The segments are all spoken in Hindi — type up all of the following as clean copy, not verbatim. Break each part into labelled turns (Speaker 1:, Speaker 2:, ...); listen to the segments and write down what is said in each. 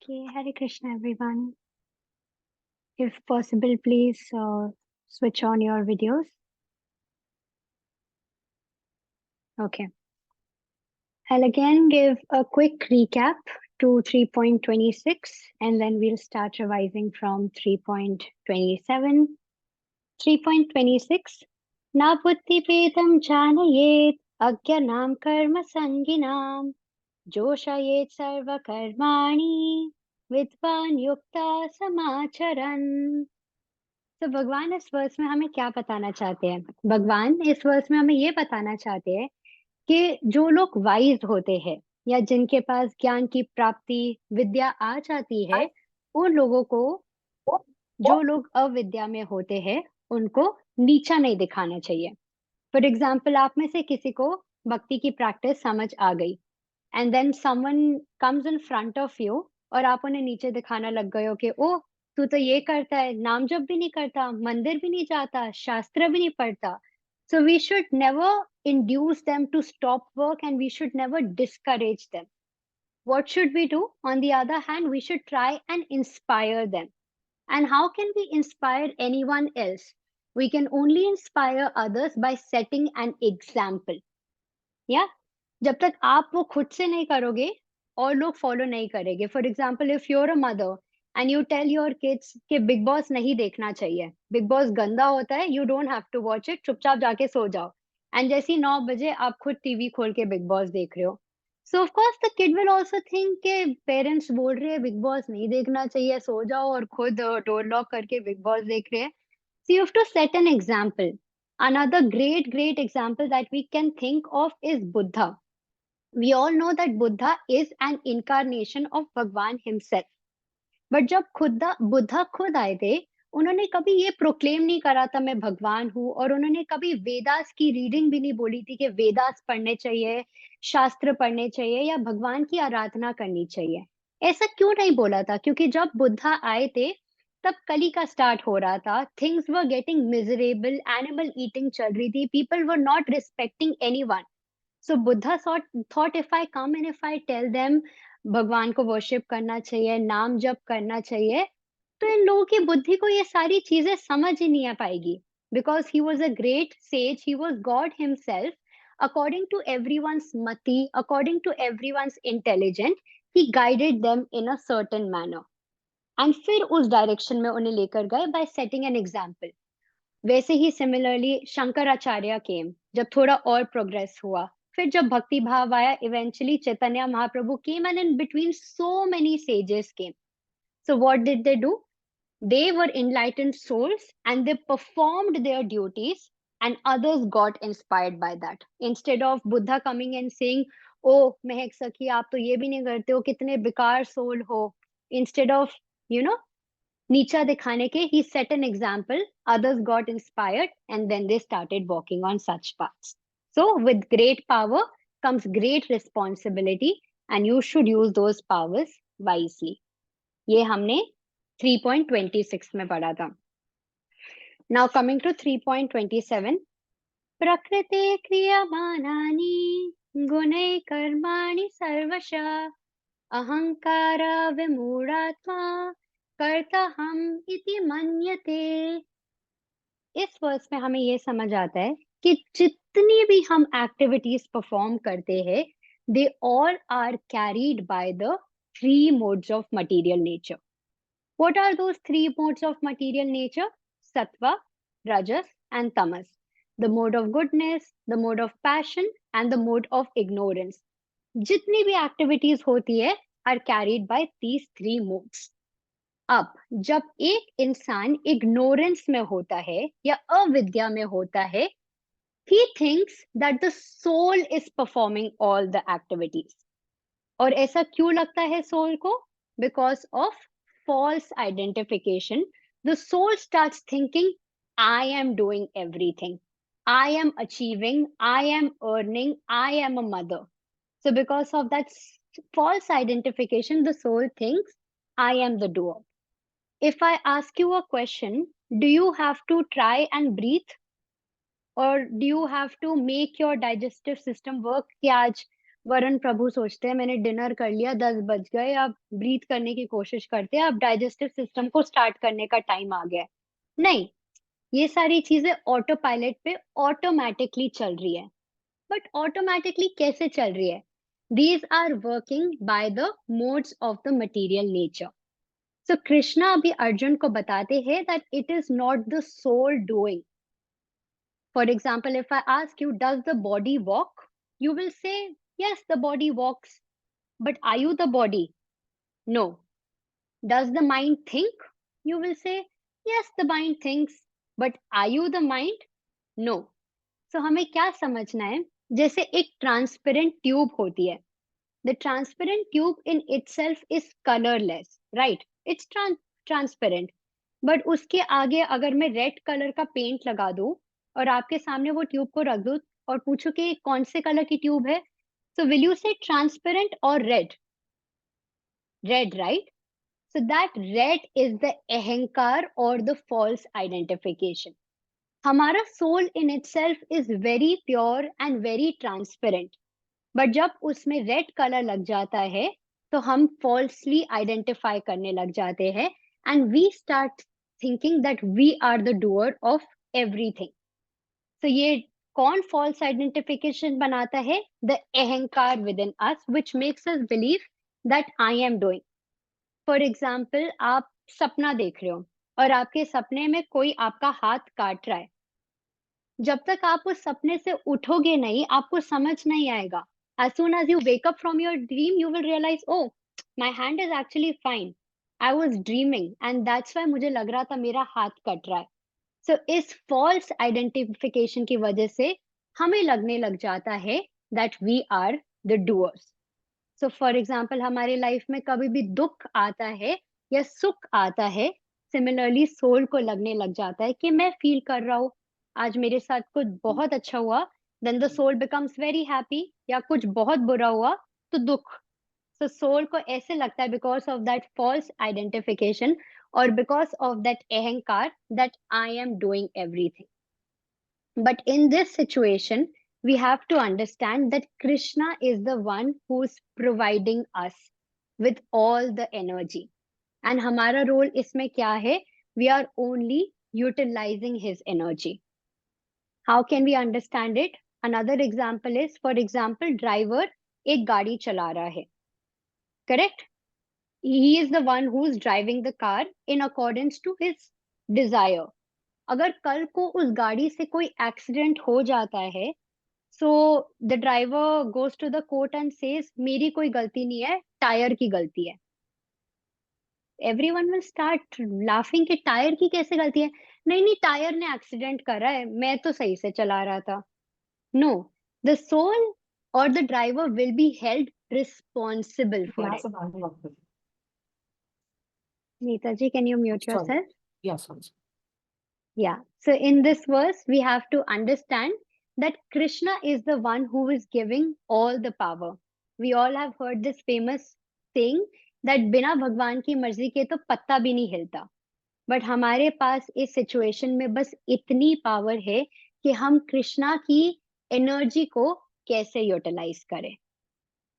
Speaker 1: Okay, Hare Krishna, everyone. If possible, please switch on your videos. Okay. I'll again give a quick recap to 3.26 and then we'll start revising from 3.27. 3.26 Na buddhi vedam janayet agyanam karma sanginam joshayet sarva karmani vidvan yukta samacharan. तो भगवान इस वर्स में हमें क्या बताना चाहते हैं? भगवान इस वर्स में हमें ये बताना चाहते हैं कि जो लोग वाइज होते हैं या जिनके पास ज्ञान की प्राप्ति विद्या आ जाती है, उन लोगों को, जो लोग अविद्या में होते हैं, उनको नीचा नहीं दिखाना चाहिए। फॉर एग्जाम्पल, आप में से किसी को भक्ति की प्रैक्टिस समझ आ गई and then someone comes in front of you और आप उन्हें नीचे दिखाना लग गए हो कि ओह, तू तो ये करता है, नाम जप भी नहीं करता, मंदिर भी नहीं जाता, शास्त्र भी नहीं पढ़ता. So we should never induce them to stop work and we should never discourage them. What should we do? On the other hand, we should try and inspire them. And how can we inspire anyone else? We can only inspire others by setting an example. Yeah? जब तक आप वो खुद से नहीं करोगे और लोग फॉलो नहीं करेंगे. For example, if you're a mother and you tell your kids कि बिग बॉस नहीं देखना चाहिए, बिग बॉस गंदा होता है, you don't have to watch it, चुपचाप जाके सो जाओ, एंड जैसे ही 9 बजे आप खुद टीवी खोल के बिग बॉस देख रहे हो, सो of course the kid will also think के पेरेंट्स बोल रहे हैं बिग बॉस नहीं देखना चाहिए, सो जाओ, और खुद डोर लॉक करके बिग बॉस देख रहे हैं. So you have to set an example. Another great example that we can think of is Buddha. We all know that Buddha is an incarnation of Bhagwan himself. But जब खुद बुद्धा खुद आए थे, उन्होंने कभी ये प्रोक्लेम नहीं करा था मैं भगवान हूँ, और उन्होंने कभी वेदास की रीडिंग भी नहीं बोली थी कि वेदास पढ़ने चाहिए, शास्त्र पढ़ने चाहिए या भगवान की आराधना करनी चाहिए. ऐसा क्यों नहीं बोला था? क्योंकि जब बुद्धा आए थे तब कली का स्टार्ट हो रहा था, things were getting miserable, animal eating चल रही थी, people were not respecting anyone. So Buddha thought if I come and if I tell them भगवान को वर्शिप करना चाहिए, नाम जप करना चाहिए, तो इन लोगों की बुद्धि को ये सारी चीजें समझ ही नहीं आ पाएगी. Because he was a great sage, he was God himself. According to everyone's mati, according to everyone's intelligence, he guided them in a certain manner. And फिर उस डायरेक्शन में उन्हें लेकर गए by setting an example. वैसे ही सिमिलरली शंकराचार्य केम, जब थोड़ा और प्रोग्रेस हुआ, फिर जब भक्ति भाव आया, eventually Chaitanya Mahaprabhu came and in between so many sages came. So what did they do? They were enlightened souls and they performed their duties and others got inspired by that. Instead of Buddha coming and saying, oh Mehak Sakhi, aap to ye bhi nahi karte ho, kitne bekar soul ho. Instead of, you know, नीचा दिखाने के, he set an example, others got inspired and then they started walking on such paths. So with great power comes great responsibility and you should use those powers wisely. ये हमने 3.26 में पढ़ा था. Now coming to 3.27, प्रकृते क्रियमाणानि गुणैः कर्माणि सर्वशः अहंकार विमूढ़ात्मा कर्ता हम इति मन्यते. इस वर्स में हमें ये समझ आता है कि जितनी भी हम एक्टिविटीज परफॉर्म करते हैं, they all are carried by the 3 modes of material nature. What are those 3 modes of material nature? Sattva, Rajas and Tamas. The mode of goodness, the mode of passion and the mode of ignorance. जितनी भी एक्टिविटीज होती है are carried by these 3 modes. अब जब एक इंसान इग्नोरेंस में होता है या अविद्या में होता है, he thinks that the soul is performing all the activities. और ऐसा क्यों लगता है सोल को? Because of false identification. The soul starts thinking, I am doing everything. I am achieving, I am earning, I am a mother. So because of that false identification, the soul thinks, I am the doer. If I ask you a question, do you have to try and breathe? Or do you have to make your digestive system work कि आज वरुण प्रभु सोचते हैं मैंने डिनर कर लिया, 10 बज गए, अब ब्रीथ करने की कोशिश करते हैं, अब डाइजेस्टिव सिस्टम को स्टार्ट करने का टाइम आ गया है। नहीं, ये सारी चीजें ऑटो पायलट पे ऑटोमेटिकली चल रही है। बट ऑटोमेटिकली कैसे चल रही है? These are working by the modes of the material nature. So Krishna अभी अर्जुन को बताते हैं that it is not the soul doing. For example, if I ask you does the body walk, you will say yes, the body walks, but are you the body? No. Does the mind think? You will say yes, the mind thinks, but are you the mind? No. So हमें क्या समझना है? जैसे एक ट्रांसपेरेंट ट्यूब होती है, the transparent tube in itself is colorless, right? It's transparent, but उसके आगे अगर मैं रेड कलर का पेंट लगा दूं और आपके सामने वो ट्यूब को रख दूं और पूछो कि कौन से कलर की ट्यूब है, so will you say transparent or red? Red, right? So that red is the ahankar or the false identification. हमारा soul in itself is very pure and very transparent. But जब उसमें रेड कलर लग जाता है तो हम फॉल्सली आइडेंटिफाई करने लग जाते हैं and we start thinking that we are the doer of everything. तो ये कौन फॉल्स आइडेंटिफिकेशन बनाता है? The ahankar within us which makes us believe that I am doing. For example, आप सपना देख रहे हो और आपके सपने में कोई आपका हाथ काट रहा है। जब तक आप उस सपने से उठोगे नहीं, आपको समझ नहीं आएगा। As soon as you wake up from your dream, you will realize, oh, my hand is actually fine. I was dreaming, and that's why मुझे लग रहा था मेरा हाथ कट रहा है। So इस false identification की वजह से हमें लगने लग जाता है that we are the doers. So for example, हमारे लाइफ में कभी भी दुख आता है या सुख आता है, सिमिलरली सोल को लगने लग जाता है कि मैं फील कर रहा हूँ, आज मेरे साथ कुछ बहुत अच्छा हुआ, then the soul becomes very happy, या कुछ बहुत बुरा हुआ तो दुख। सो सोल को ऐसे लगता है because of that false identification और because of that ahankar that I am doing everything. But in this situation, we have to understand that Krishna is the one who's providing us with all the energy. And हमारा role इसमें क्या है? We are only utilizing his energy. How can we understand it? Another example is, for example, driver एक गाड़ी चला रहा है. Correct? He is the one who's driving the car in accordance to his desire. अगर कल को उस गाड़ी से कोई एक्सीडेंट हो जाता है, so the driver goes to the court and says मेरी कोई गलती नहीं है, टायर की गलती है। एवरीवन विल स्टार्ट लाफिंग कि टायर की कैसे गलती है? नहीं नहीं, टायर ने एक्सीडेंट करा है, मैं तो सही से चला रहा था। नो, द सोल और the driver will be held responsible for it. Netaji, can you mute yourself?
Speaker 2: Yes.
Speaker 1: Yeah. So in this verse, we have to understand that Krishna is the one who is giving all the power. We all have heard this famous saying that बिना भगवान की मर्जी के तो पत्ता भी नहीं हिलता। बट हमारे पास इस सिचुएशन में बस इतनी पावर है कि हम कृष्णा की एनर्जी को कैसे यूटिलाइज करें।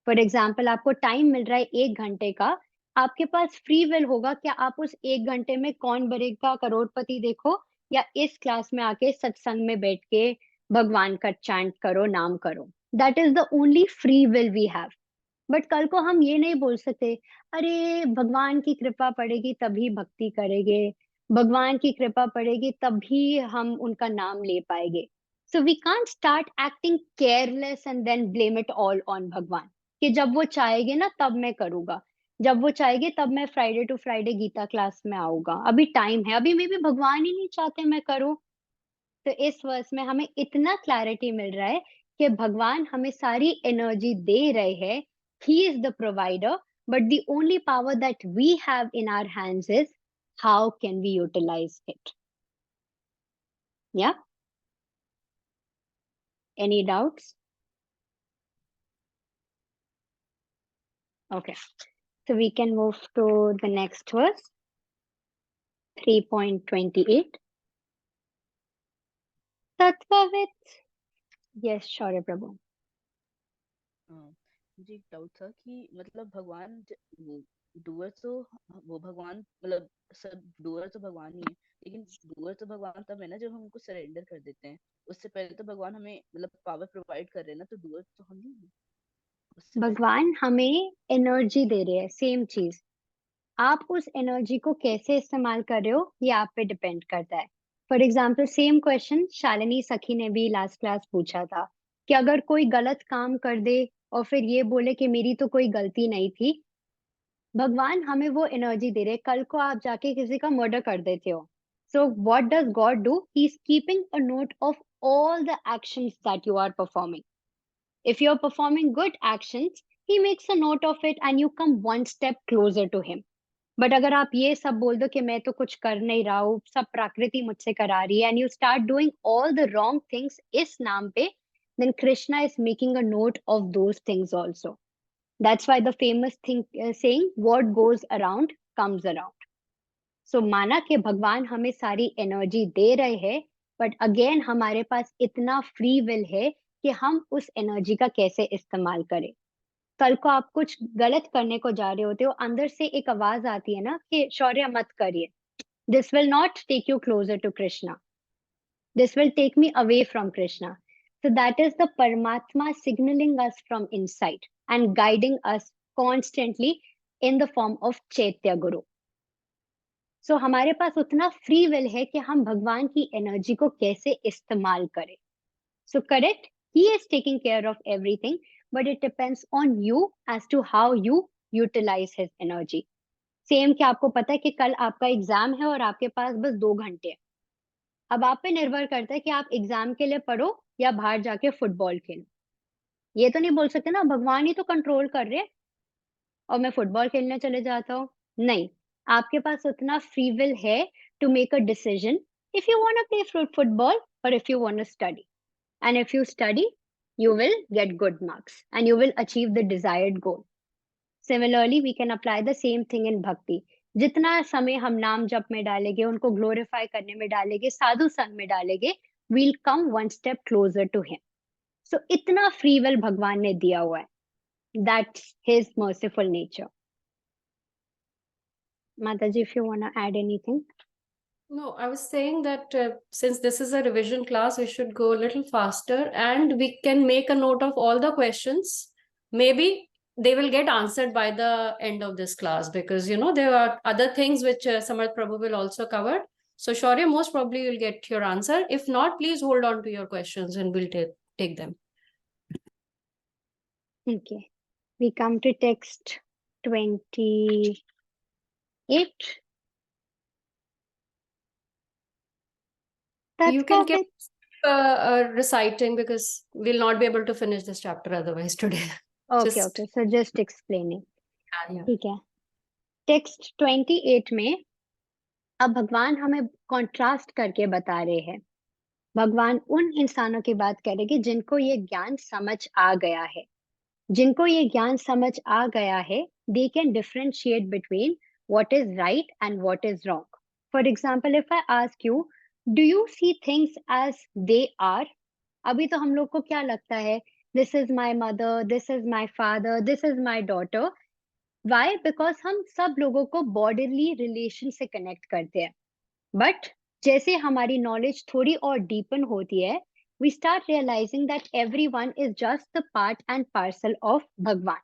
Speaker 1: फॉर एग्जाम्पल, आपको टाइम मिल रहा है 1 घंटे का, आपके पास फ्री विल होगा क्या आप उस 1 घंटे में कौन बनेगा करोड़पति देखो, या इस क्लास में आके सत्संग में बैठ के भगवान का चैंट करो, नाम करो। That is the only free will we have. But कल को हम ये नहीं बोल सकते अरे भगवान की कृपा पड़ेगी तभी भक्ति करेंगे, भगवान की कृपा पड़ेगी तभी हम उनका नाम ले पाएंगे। So we can't start acting careless and then blame it all on Bhagwan कि जब वो चाहेंगे ना तब मैं करूंगा, जब वो चाहेंगे तब मैं Friday to Friday Gita class में आऊंगा, अभी टाइम है, अभी मे भी भगवान ही नहीं चाहते मैं करूं। तो इस वर्ष में हमें इतना क्लैरिटी मिल रहा है कि भगवान हमें सारी एनर्जी दे रहे हैं, he is the provider, but the only power that we have in our hands is how can we utilize it. या any doubts? Okay, so we can move to the next verse, 3.28. Tattvavit. Yes, Shaurya Prabhu.
Speaker 2: मुझे एक डाउट था कि मतलब भगवान डूअर तो वो भगवान मतलब सब डूअर तो भगवान ही है, लेकिन डूअर तो भगवान तब है ना जब हम उनको सरेंडर कर देते हैं। उससे पहले तो भगवान हमें मतलब पावर प्रोवाइड कर रहे हैं ना, तो डूअर तो हम ही हैं उससे पहले।
Speaker 1: भगवान हमें एनर्जी दे रहे हैं, सेम चीज। आप उस एनर्जी को कैसे इस्तेमाल कर रहे हो ये आप पे डिपेंड करता है। For example same question Shalini सखी ने भी लास्ट क्लास पूछा था कि अगर कोई गलत काम कर दे और फिर ये बोले कि मेरी तो कोई गलती नहीं थी, भगवान हमें वो एनर्जी दे रहे। कल को आप जाके किसी का मर्डर कर देते हो, so what does God do? He is keeping a note of all the actions that you are performing. If you're performing good actions, he makes a note of it and you come one step closer to him. But अगर आप ये सब बोल दो कि मैं तो कुछ कर नहीं रहा हूँ, सब प्रकृति मुझसे करा रही है, and you start doing all the wrong things इस नाम पे, then Krishna is making a note of those things also. That's why the famous thing saying what goes around comes around. So माना कि भगवान हमें सारी एनर्जी दे रहे हैं, बट अगेन हमारे पास इतना फ्री विल है कि हम उस एनर्जी का कैसे इस्तेमाल करें. कल को आप कुछ गलत करने को जा रहे होते हो, अंदर से एक आवाज आती है ना कि शौर्य मत करिए. This will not take you closer to Krishna, this will take me away from Krishna. So that is the Paramatma signaling us from inside and guiding us constantly in the form of Chaitya Guru. सो हमारे पास उतना फ्री विल है कि हम भगवान की एनर्जी को कैसे इस्तेमाल करें. So correct, he is taking care of everything, but it depends on you as to how you utilise his energy. Same कि आपको पता है कि कल आपका एग्जाम है और आपके पास बस 2 घंटे है. अब आप पे निर्भर करता है कि आप एग्जाम के लिए पढ़ो या बाहर जाके फुटबॉल खेलो. ये तो नहीं बोल सकते ना भगवान ही तो कंट्रोल कर रहे हैं और मैं फुटबॉल खेलने चले जाता हूँ. नहीं, आपके पास उतना फ्री विल है to make a decision if you want to play football और if you want to study. And if you study, you will get good marks and you will achieve the desired goal. Similarly, we can apply the same thing in bhakti. जितना समय हम नाम जप में डालेंगे, उनको ग्लोरीफाई करने में डालेंगे, साधु संग में डालेंगे, we'll come one step closer to him. So इतना फ्री विल भगवान ने दिया हुआ है. That's his merciful nature. Mataji, if you want to add anything.
Speaker 3: No, I was saying that since this is a revision class, we should go a little faster and we can make a note of all the questions. Maybe they will get answered by the end of this class because, there are other things which Samarth Prabhu will also cover. So, Shaurya, most probably you'll get your answer. If not, please hold on to your questions and we'll take them.
Speaker 1: Okay. We come to text 28. That's
Speaker 3: You can keep
Speaker 1: perfect.
Speaker 3: reciting because we'll not be able to finish this chapter otherwise today.
Speaker 1: Okay, okay. So just explaining.
Speaker 3: Yeah.
Speaker 1: ठीक है. टेक्स्ट 28 में अब भगवान हमें कॉन्ट्रास्ट करके बता रहे हैं. भगवान उन इंसानों की बात करेंगे जिनको ये ज्ञान समझ आ गया है. जिनको ये ज्ञान समझ आ गया है, they can differentiate between what is right and what is wrong. For example, if I ask you, do you see things as they are? अभी तो हम लोग को क्या लगता है, this is my mother, this is my father, this is my daughter. Why? Because हम सब लोगों को बॉडीली रिलेशन से कनेक्ट करते हैं. बट जैसे हमारी नॉलेज थोड़ी और डीपन होती है, we start realising that everyone is just the part and parcel of Bhagwan.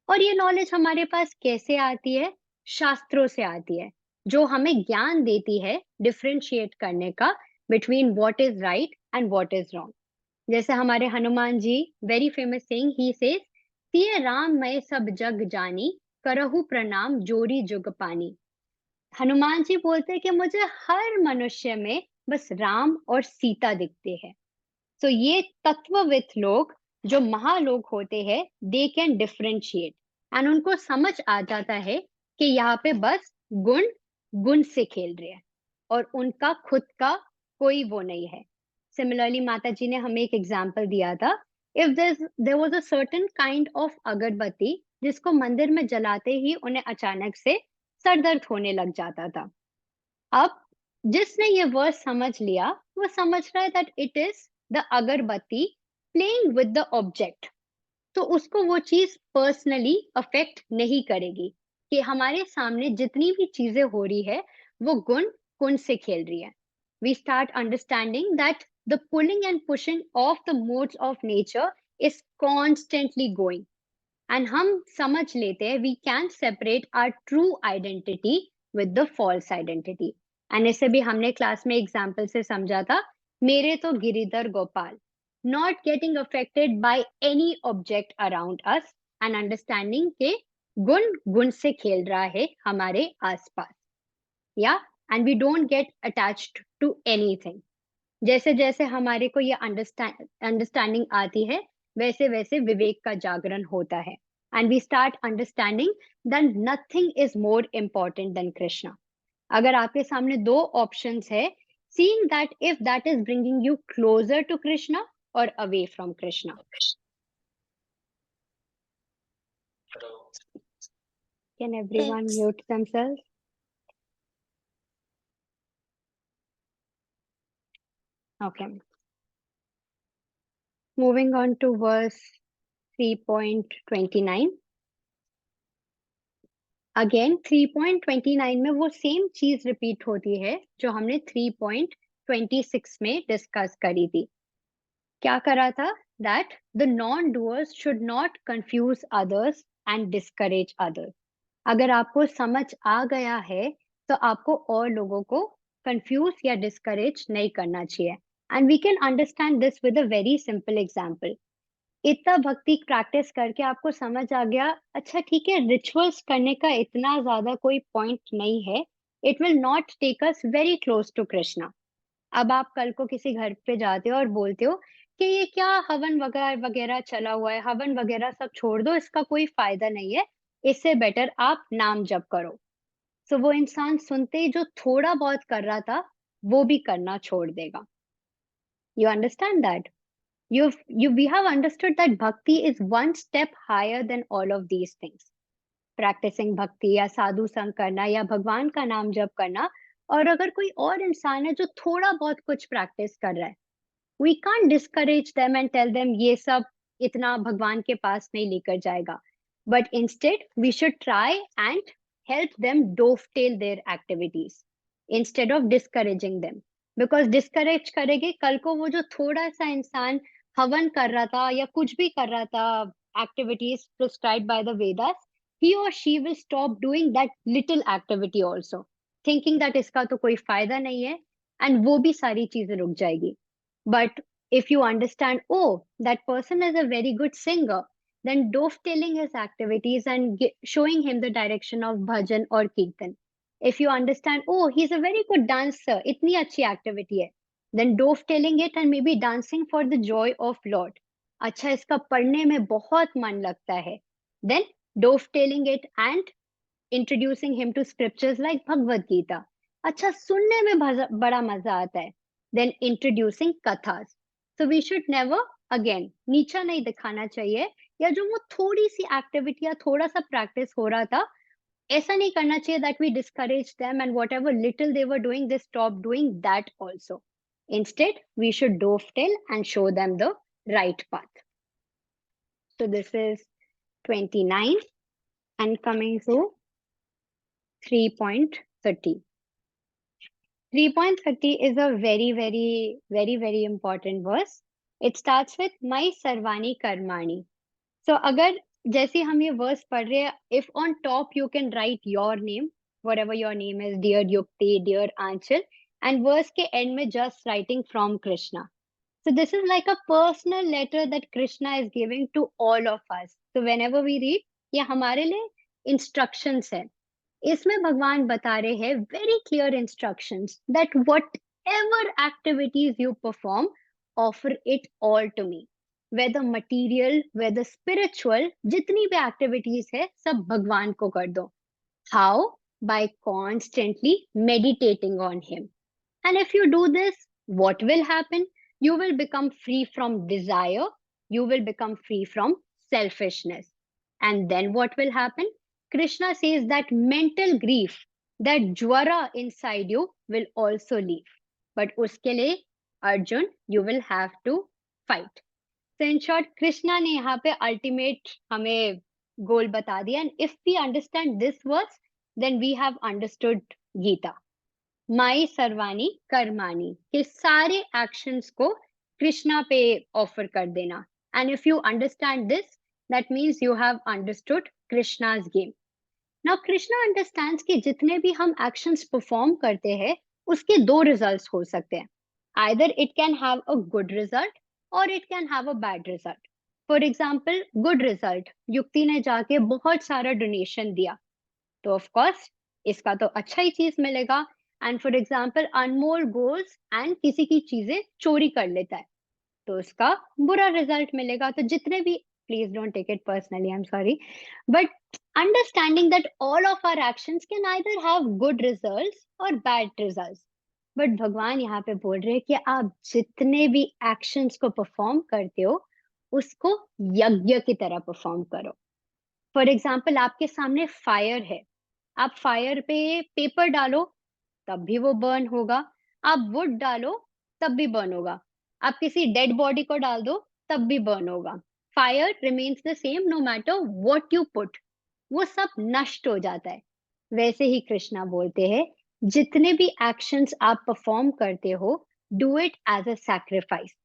Speaker 1: और ये नॉलेज हमारे पास कैसे आती है? शास्त्रों से आती है, जो हमें ज्ञान देती है डिफरेंशिएट करने का between what is right and what is wrong. जैसे हमारे Hanuman ji, very famous saying, he says, Siya Ram मैं सब जग जानी, करहु प्रणाम जोरी जुग पानी. हनुमान जी बोलते हैं कि मुझे हर मनुष्य में बस राम और सीता दिखते हैं. तो ये तत्वविद लोग, जो महालोग होते हैं, दे कैन डिफरेंशिएट एंड उनको समझ आ जाता है कि यहाँ पे बस गुण गुण से खेल रहे हैं और उनका खुद का कोई वो नहीं है. सिमिलरली माता जी ने हमें एक एग्जाम्पल दिया था. If there was a certain kind of agarbatti जिसको मंदिर में जलाते ही उन्हें अचानक से सर दर्द होने लग जाता था. अब जिसने ये वर्ड समझ लिया, वो समझ रहा है दैट इट इज द अगरबत्ती प्लेइंग विद द ऑब्जेक्ट. तो उसको वो चीज पर्सनली अफेक्ट नहीं करेगी कि हमारे सामने जितनी भी चीजें हो रही है वो गुण गुण से खेल रही है. We start understanding that the pulling and pushing of the modes of nature is constantly going. And हम समझ लेते हैं we can separate our true identity with the false identity. And इसे भी हमने क्लास में एग्जाम्पल से समझा था. मेरे तो Giridhar Gopal, not getting affected by any object around us and understanding के गुण गुण से खेल रहा है हमारे आसपास. Yeah, and we don't get attached to anything. जैसे जैसे हमारे को ये अंडरस्टैंडिंग आती है वैसे वैसे विवेक का जागरण होता है. And we start understanding that nothing is more important than Krishna. अगर आपके सामने दो ऑप्शंस है, seeing that if that is bringing you closer to Krishna or away from Krishna. Can everyone mute themselves? Okay. Moving on to verse 3.29. Again 3.29 में वो सेम चीज रिपीट होती है जो हमने 3.26 में डिस्कस करी थी. क्या करा था? That the non-doers should not confuse others and discourage others. अगर आपको समझ आ गया है तो आपको और लोगों को confuse या discourage नहीं करना चाहिए. And we can understand this with a very simple example. इतना भक्ति प्रैक्टिस करके आपको समझ आ गया, अच्छा ठीक है, रिचुअल्स करने का इतना ज्यादा कोई पॉइंट नहीं है. It will not take us very close to Krishna. अब आप कल को किसी घर पे जाते हो और बोलते हो कि ये क्या हवन वगैरह वगैरह चला हुआ है, हवन वगैरह सब छोड़ दो, इसका कोई फायदा नहीं है, इससे बेटर आप नाम जप करो. सो वो इंसान सुनते ही जो थोड़ा बहुत कर रहा था वो भी करना छोड़ देगा. You understand that? we have understood that bhakti is one step higher than all of these things. Practicing bhakti या साधु संग करना या भगवान का नाम जप करना, और अगर कोई और इंसान है जो थोड़ा बहुत कुछ प्रैक्टिस कर रहा है, we can't discourage them and tell them ये सब इतना भगवान के पास नहीं लेकर जाएगा. But instead we should try and help them dovetail their activities instead of discouraging them. Because discourage करेंगे, कल को वो जो थोड़ा सा इंसान हवन कर रहा था या कुछ भी कर रहा था, activities prescribed by the Vedas, he or she will stop doing that little activity also, thinking that इसका तो कोई फायदा नहीं है, and वो भी सारी चीजें रुक जाएगी. But if you understand, oh, that person is a very good singer, then dovetailing his activities and showing him the direction of bhajan or kirtan. If you understand, oh, he's a very good dancer, itni achhi activity hai, then dovetailing it and maybe dancing for the joy of Lord. अच्छा इसका पढ़ने में बहुत मन लगता है, then dovetailing it and introducing him to scriptures like Bhagavad Gita. अच्छा सुनने में बड़ा मजा आता है, then introducing kathas. So we should never again नीचा नहीं दिखाना चाहिए, या जो वो थोड़ी सी एक्टिविटी या थोड़ा सा प्रैक्टिस हो रहा था, ऐसा नहीं करना चाहिए that we discourage them and whatever little they were doing they stopped doing that also. Instead we should dovetail and show them the right path. So this is 29 and coming to 3.30. 3.30 is a very important verse. It starts with my sarvani karmani. So अगर जैसे हम ये वर्स पढ़ रहे हैं, if on top you can write your name, whatever your name is, dear Yukti, dear Anchal, and verse के end में just writing from Krishna. So this is like a personal letter that Krishna is giving to all of us. So whenever we read, ये हमारे लिए instructions है. इसमें भगवान बता रहे हैं very clear instructions that whatever activities you perform, offer it all to me. Whether material, whether spiritual, जितनी भी activities है सब भगवान को कर दो. How? By constantly meditating on him. And if you do this, what will happen? You will become free from desire. You will become free from selfishness. And then what will happen? Krishna says that mental grief, that jwara inside you will also leave. But uske liye, Arjun, you will have to fight. So in short, Krishna ने यहाँ पे ultimate हमें goal बता दिया, and if we understand this verse, then we have understood Gita. माई सर्वाणी कर्माणी के सारे एक्शंस को कृष्णा पे ऑफर कर देना. And if you understand this, that means you have understood Krishna's game. Now Krishna understands कि जितने भी हम एक्शंस परफॉर्म करते हैं उसके दो रिजल्ट्स हो सकते हैं. Either it can have a good result और it can have a bad result. For example, good result, Yukti ने जाके बहुत सारा डोनेशन दिया, तो ऑफ कोर्स इसका तो अच्छा ही चीज मिलेगा. And for example, Anmol goals and किसी की चीजें चोरी कर लेता है, तो उसका बुरा रिजल्ट मिलेगा. तो जितने भी, please don't take it personally, I am sorry, but understanding that all of our actions can either have good results और बैड रिजल्ट्स. बट भगवान यहाँ पे बोल रहे हैं कि आप जितने भी एक्शंस को परफॉर्म करते हो उसको यज्ञ की तरह परफॉर्म करो. फॉर एग्जाम्पल, आपके सामने फायर है, आप फायर पे पेपर डालो तब भी वो बर्न होगा, आप वुड डालो तब भी बर्न होगा, आप किसी डेड बॉडी को डाल दो तब भी बर्न होगा. Fire remains the same no matter what you put, वो सब नष्ट हो जाता है. वैसे ही कृष्णा बोलते हैं, जितने भी एक्शंस आप परफॉर्म करते हो, do it as a sacrifice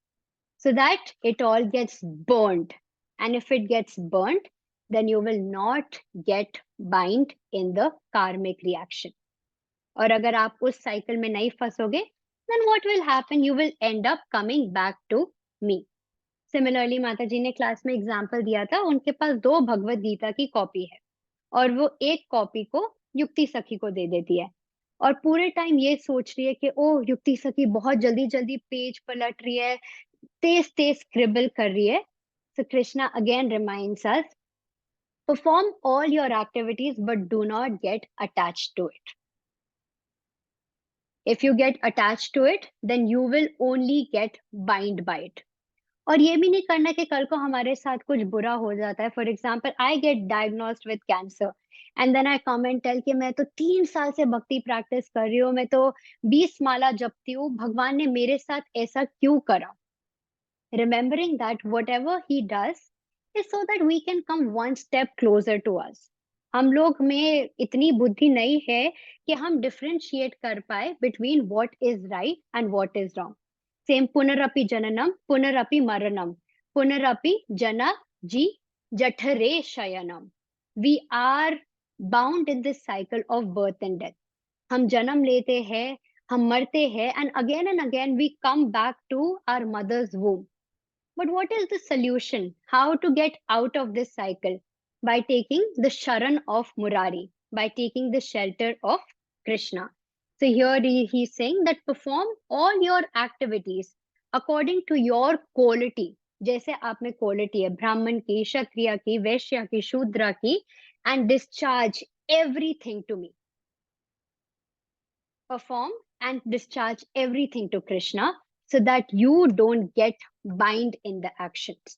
Speaker 1: so that it all gets burnt. And if it gets burnt, then you will not get bind in the karmic reaction. और अगर आप उस साइकिल में नहीं फंसोगे, then what will happen? You will end up coming back to me. Similarly, माता जी ने क्लास में एग्जाम्पल दिया था, उनके पास 2 भगवत गीता की कॉपी है और वो एक कॉपी को युक्ति सखी को दे देती है और पूरे टाइम ये सोच रही है कि ओ युक्ति सखी बहुत जल्दी जल्दी पेज पलट रही है, तेज तेज स्क्रिबल कर रही है. So Krishna again reminds us, perform all your activities but do not get attached to it. If you get attached to it, then you will only get bind by it. और ये भी नहीं करना कि कल को हमारे साथ कुछ बुरा हो जाता है. For example, I get diagnosed with cancer and then I come and tell कि मैं तो 3 साल से भक्ति प्रैक्टिस कर रही हूँ, मैं तो 20 माला जपती हूँ, भगवान ने मेरे साथ ऐसा क्यों करा. Remembering that whatever he does is so that we can come one step closer to us. हम लोग में इतनी बुद्धि नहीं है कि हम डिफरेंशिएट कर पाए between what is right and what is wrong. Same पुनरपि जननम पुनरपि मरणम पुनरपि जना जी जठरे शयनम. We are bound in this cycle of birth and death. हम जन्म लेते हैं, हम मरते हैं, and again we come back to our mother's womb. But what is the solution? How to get out of this cycle? By taking the Sharan of Murari, by taking the shelter of Krishna. So here he's saying that perform all your activities according to your quality. जैसे आप में quality है, ब्राह्मण की, क्षत्रिय की, वैश्य की, शूद्र की, and discharge everything to me. Perform and discharge everything to Krishna so that you don't get bind in the actions.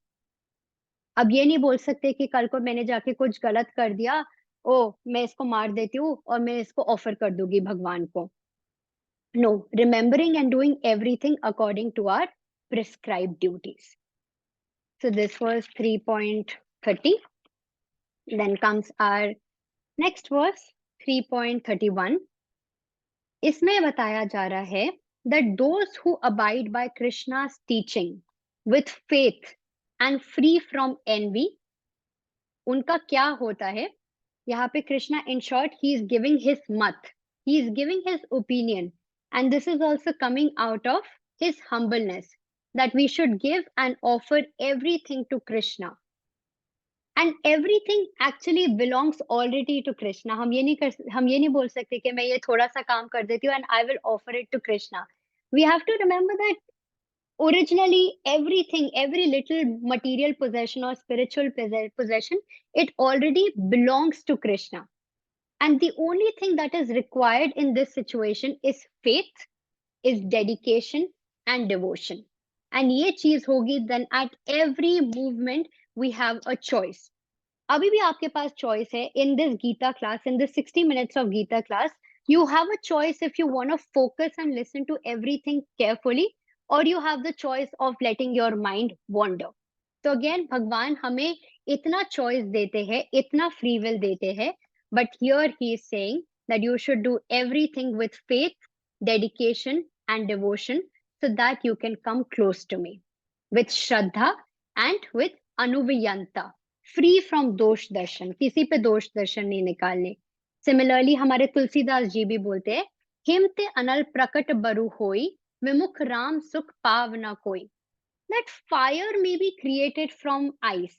Speaker 1: अब ये नहीं बोल सकते कि कल को मैंने जाके कुछ गलत कर दिया, ओ मैं इसको मार देती हूँ और मैं इसको ऑफर कर दूंगी भगवान को. No, remembering and doing everything according to our prescribed duties. So this was 3.30. Then comes our next verse, 3.31. इसमें बताया जा रहा है that those who abide by Krishna's teaching with faith and free from envy, उनका क्या होता है. यहाँ पे Krishna, in short, he is giving his mat, he is giving his opinion, and this is also coming out of his humbleness, that we should give and offer everything to Krishna. And everything actually belongs already to Krishna. हम ये नहीं बोल सकते कि मैं ये थोड़ा सा काम कर देती हूँ and I will offer it to Krishna. We have to remember that originally everything, every little material possession or spiritual possession, it already belongs to Krishna. And the only thing that is required in this situation is faith, is dedication and devotion. And ये चीज होगी, then at every movement we have a choice. अभी भी आपके पास choice है. In this Gita class, in this 60 minutes of Gita class, you have a choice if you want to focus and listen to everything carefully, or you have the choice of letting your mind wander. तो अगेन भगवान हमें इतना चॉइस देते हैं, इतना फ्री विल देते हैं, but here he is saying that you should do everything with faith, dedication and devotion, so that you can come close to me with Shraddha and with Anuviyanta, free from दोष दर्शन, किसी पे दोष दर्शन नहीं निकालने. सिमिलरली हमारे तुलसीदास जी भी बोलते हैं, हिमते अनल प्रकट बरु होई, विमुख राम सुख पाव न कोई. That fire may be created from ice.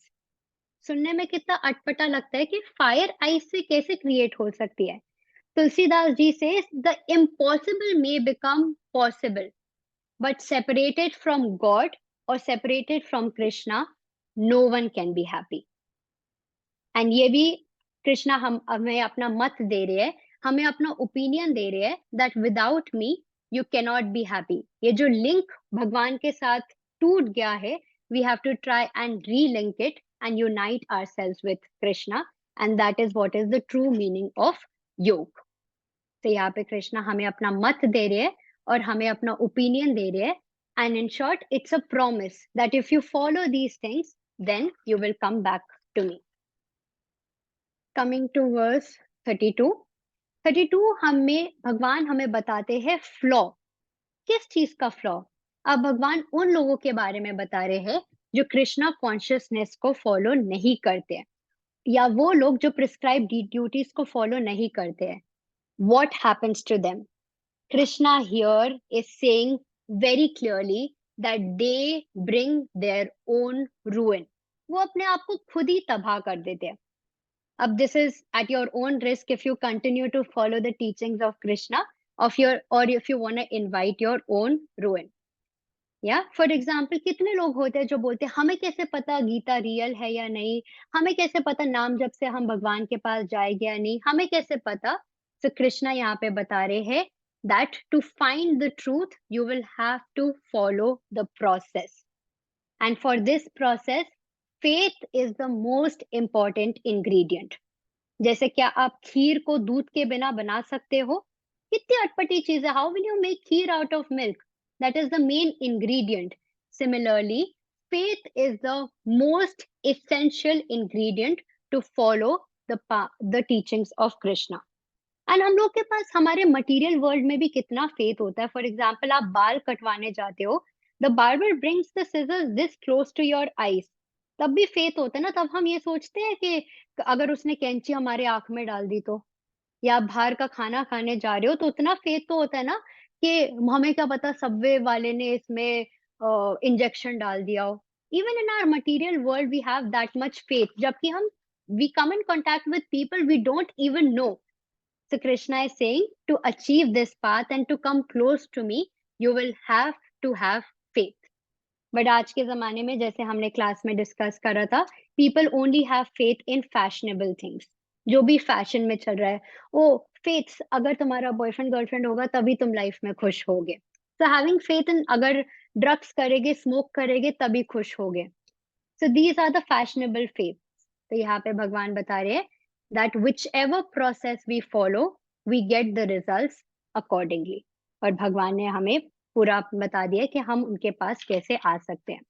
Speaker 1: सुनने में कितना अटपटा लगता है कि फायर आइस से कैसे क्रिएट हो सकती है. तुलसीदास जी से the impossible may become possible, but separated from God or separated from Krishna, no one can be happy. And ये भी कृष्णा हमें अपना मत दे रहे हैं, हमें अपना ओपिनियन दे रहे हैं that without me you cannot be happy. ये जो लिंक भगवान के साथ टूट गया है, we have to try and relink it and unite ourselves with Krishna, and that is what is the true meaning of योग. तो यहाँ पे कृष्णा हमें अपना मत दे रहे हैं और हमें अपना ओपिनियन दे रहे हैं. And in short, it's a promise that if you follow these things, then you will come back to me. Coming to verse 32. 32 भगवान हमें बताते हैं फ्लॉ. किस चीज का फ्लॉ? अब भगवान उन लोगों के बारे में बता रहे हैं जो कृष्णा कॉन्शियसनेस को फॉलो नहीं करते हैं, या वो लोग जो प्रिस्क्राइब ड्यूटीज को फॉलो नहीं करते हैं. What happens to them? Krishna here is saying very clearly that they bring their own ruin. वो अपने आप को खुद ही तबाह कर देते हैं. अब this is at your own risk if you continue to follow the teachings of Krishna, or if you want to invite your own ruin. Yeah, for example, कितने लोग होते हैं जो बोलते हैं हमें कैसे पता गीता रियल है या नहीं, हमें कैसे पता नाम जब से हम भगवान के पास जाएंगे या नहीं, हमें कैसे पता. So कृष्णा यहाँ पे बता रहे हैं that to find the truth you will have to follow the process, and for this process faith is the most important ingredient. जैसे क्या आप खीर को दूध के बिना बना सकते हो? कितनी अटपटी चीज है. How will you make kheer out of milk? That is the main ingredient. Similarly, faith is the most essential ingredient to follow the teachings of Krishna. And हम लोग के पास हमारे मटेरियल वर्ल्ड में भी कितना फेथ होता है. फॉर एग्जाम्पल, आप बाल कटवाने जाते हो, the barber brings the scissors this close to your eyes, तब भी फेथ होता है ना. तब हम ये सोचते हैं कि अगर उसने कैंची हमारे आंख में डाल दी तो, या बाहर का खाना खाने जा रहे हो तो उतना फेथ तो होता है ना कि हमें क्या पता सबवे वाले ने इसमें इंजेक्शन डाल दिया हो. Even in our material world we have that much faith, जबकि हम we come in contact with people we don't even know. So Krishna is saying to achieve this path and to come close to me, you will have to have faith. But आज के जमाने में जैसे हमने क्लास में डिस्कस करा था, people only have faith in fashionable things. जो भी फैशन में चल रहा है, ओ faith, अगर तुम्हारा बॉयफ्रेंड गर्लफ्रेंड होगा तभी तुम लाइफ में खुश होगे. So having faith in अगर ड्रग्स करेगे, स्मोक करेगे तभी खुश होगे. So these are the fashionable faiths. तो यहाँ पे भगवान बता रहे हैं that whichever process we follow, we get the results accordingly. और भगवान ने हमें पूरा बता दिया कि हम उनके पास कैसे आ सकते हैं.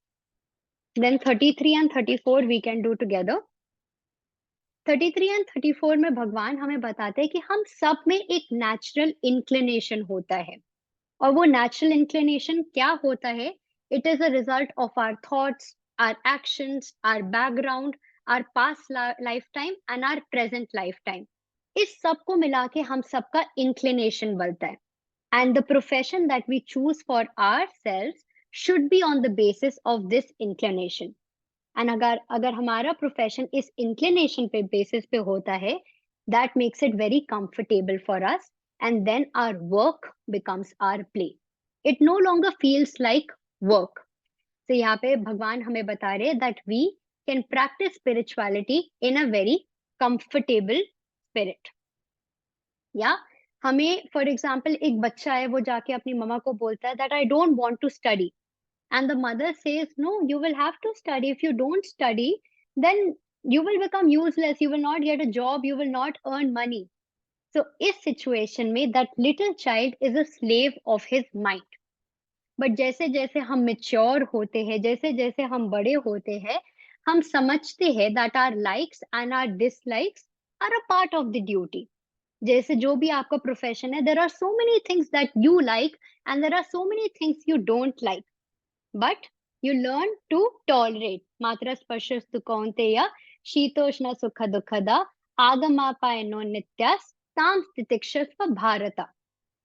Speaker 1: Then 33 and 34 we can do together. 33 and 34 में भगवान हमें बताते हैं कि हम सब में एक नेचुरल इंक्लिनेशन होता है. और वो नेचुरल इंक्लिनेशन क्या होता है? It is a result of our thoughts, our actions, our background, our past lifetime and our present lifetime. इस सब को मिला के हम सबका inclination बनता है. And the profession that we choose for ourselves should be on the basis of this inclination. And अगर हमारा profession इस inclination पे basis पे होता है, that makes it very comfortable for us, and then our work becomes our play. It no longer feels like work. So यहाँ पे भगवान हमें बता रहे that we can practice spirituality in a very comfortable spirit. या हमें for example एक बच्चा है, वो जाके अपनी मम्मा को बोलता है that I don't want to study, and the mother says no, you will have to study. If you don't study, then you will become useless, you will not get a job, you will not earn money. So इस situation में that little child is a slave of his mind. But जैसे जैसे हम मेच्योर होते हैं, जैसे जैसे हम बड़े होते हैं, हम समझते हैं that our likes and our dislikes are a part of the duty. जैसे जो भी आपका प्रोफेशन है, there are so many things that you like and there are so many things you don't like, but you learn to tolerate. Matra sparshasthu kaunteya shitoshna sukha dukkada agamapayano nityas tam titikshasva bharata.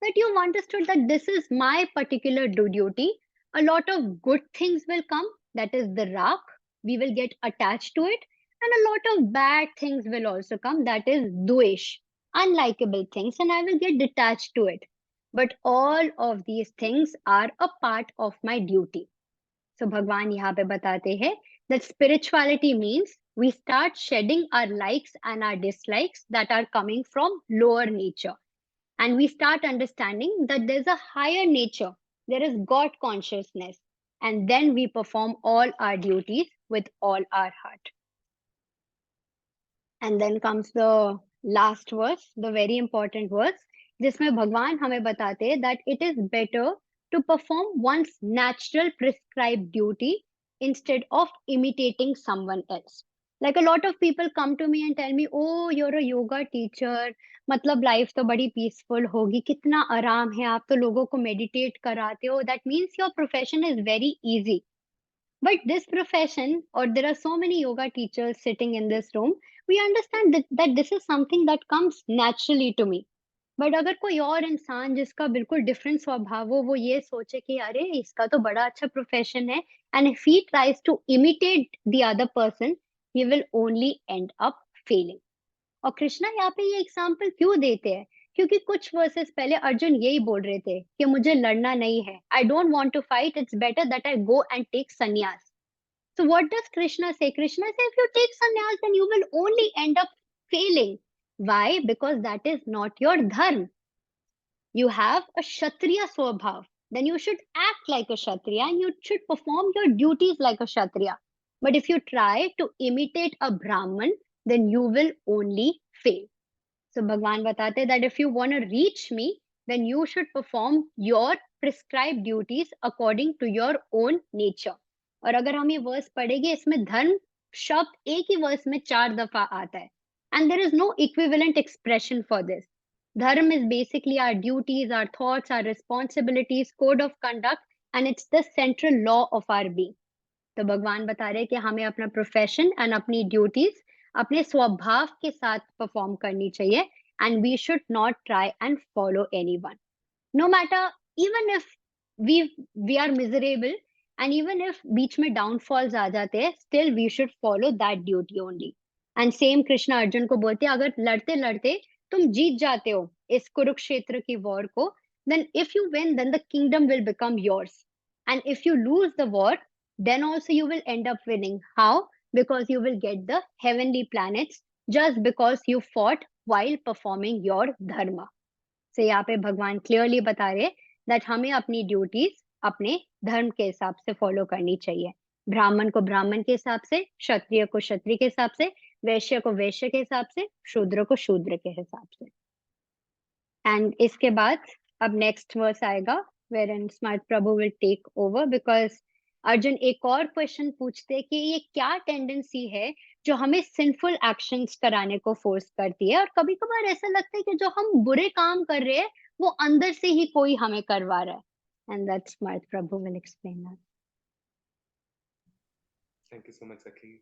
Speaker 1: That you've understood that this is my particular duty. A lot of good things will come, that is the rak, we will get attached to it, and a lot of bad things will also come, that is dvesh, unlikable things, and I will get detached to it. But all of these things are a part of my duty. So Bhagwan यहाँ पे बताते हैं that spirituality means we start shedding our likes and our dislikes that are coming from lower nature, and we start understanding that there's a higher nature, there is God consciousness, and then we perform all our duties with all our heart. And then comes the last verse, the very important verse, जिसमें भगवान हमें बताते हैं that it is better to perform one's natural prescribed duty instead of imitating someone else. Like a lot of people come to me and tell me, oh, you're a yoga teacher, मतलब लाइफ तो बड़ी पीसफुल होगी, कितना आराम है, आप तो लोगों को मेडिटेट कराते हो, that means your profession is very easy. But this profession, or there are so many yoga teachers sitting in this room, we understand that this is something that comes naturally to me. But अगर कोई और इंसान जिसका बिल्कुल डिफरेंट स्वभाव हो, वो ये सोचे कि अरे इसका तो बड़ा अच्छा प्रोफेशन है, and if he tries to imitate the other person, he will only end up failing. और कृष्णा यहाँ पे ये एग्जाम्पल क्यों देते हैं? क्योंकि कुछ वर्सेस पहले अर्जुन यही बोल रहे थे कि मुझे लड़ना नहीं है, I don't want to fight, it's better that I go and take sannyas. So what does Krishna say? Krishna says, if you take sannyas, then you will only end up failing. Why? Because that is not your dharma. You have a Kshatriya Swabhav. Then you should act like a Kshatriya and you should perform your duties like a Kshatriya. But if you try to imitate a Brahman, then you will only fail. So Bhagwan batate that if you want to reach me, then you should perform your prescribed duties according to your own nature. और अगर हम ये वर्स पढ़ेंगे, इसमें धर्म शब्द एक ही वर्स में 4 दफा आता है, and there is no equivalent expression for this. Dharma is basically our duties, our thoughts, our responsibilities, code of conduct, and it's the central law of our being. तो भगवान बता रहे हैं कि हमें अपना प्रोफेशन एंड अपनी ड्यूटीज अपने स्वभाव के साथ परफॉर्म करनी चाहिए, and we should not try and follow anyone, no matter, even if we are miserable, and even if बीच में डाउनफॉल्स आ जाते हैं, still we should follow that duty only. And same Krishna Arjun को बोलते हैं, अगर लड़ते लड़ते तुम जीत जाते हो इस कुरुक्षेत्र की वॉर को, then if you win, then the kingdom will become yours, and if you lose the war, then also you will end up winning. How? Because you will get the heavenly planets just because you fought while performing your dharma. So यहाँ पे भगवान clearly बता रहे that हमें अपनी duties अपने धर्म के हिसाब से follow करनी चाहिए। ब्राह्मण को ब्राह्मण के हिसाब से, क्षत्रिय को क्षत्रिय के हिसाब से, वैश्य को वैश्य के हिसाब से, शूद्र को शूद्र के हिसाब से। And इसके बाद अब next verse आएगा wherein Smart Prabhu will take over, because Arjun एक और क्वेश्चन पूछते कि ये क्या टेंडेंसी है जो हमें सिंफुल एक्शंस कराने को फोर्स करती है, और कभी कभार ऐसा लगता है कि जो हम बुरे काम कर रहे हैं वो अंदर से ही कोई हमें करवा रहा है। And that's smart Prabhu will explain that.
Speaker 4: Thank you so much, Sakhi.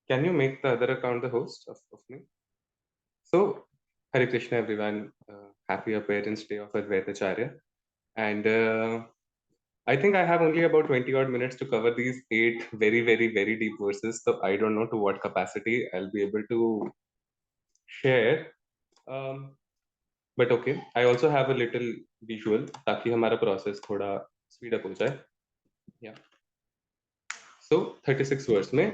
Speaker 4: Can you make the other account the host of me? So, Hare Krishna, everyone. Happy Parents' Day of Advaitacharya. And I think I have only about 20 odd minutes to cover these 8 very, very, very deep verses. So I don't know to what capacity I'll be able to share. But okay, I also have a little visual ताकि हमारा process थोड़ा speed up हो जाए. Yeah. So 36 verse में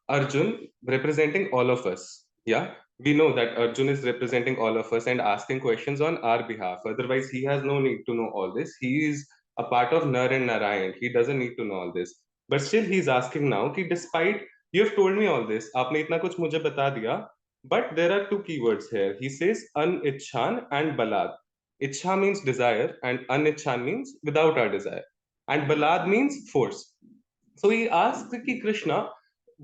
Speaker 4: Arjun representing all of us. Yeah. We know that Arjun is representing all of us and asking questions on our behalf. Otherwise, he has no need to know all this. He is a part of Nar and Narayan. He doesn't need to know all this. But still, he's asking now कि despite you have told me all this, आपने इतना कुछ मुझे बता दिया, but there are 2 keywords here. He says anicchan and balad. Ichha means desire and anicchan means without our desire. and balad means force. So he asked कि Krishna,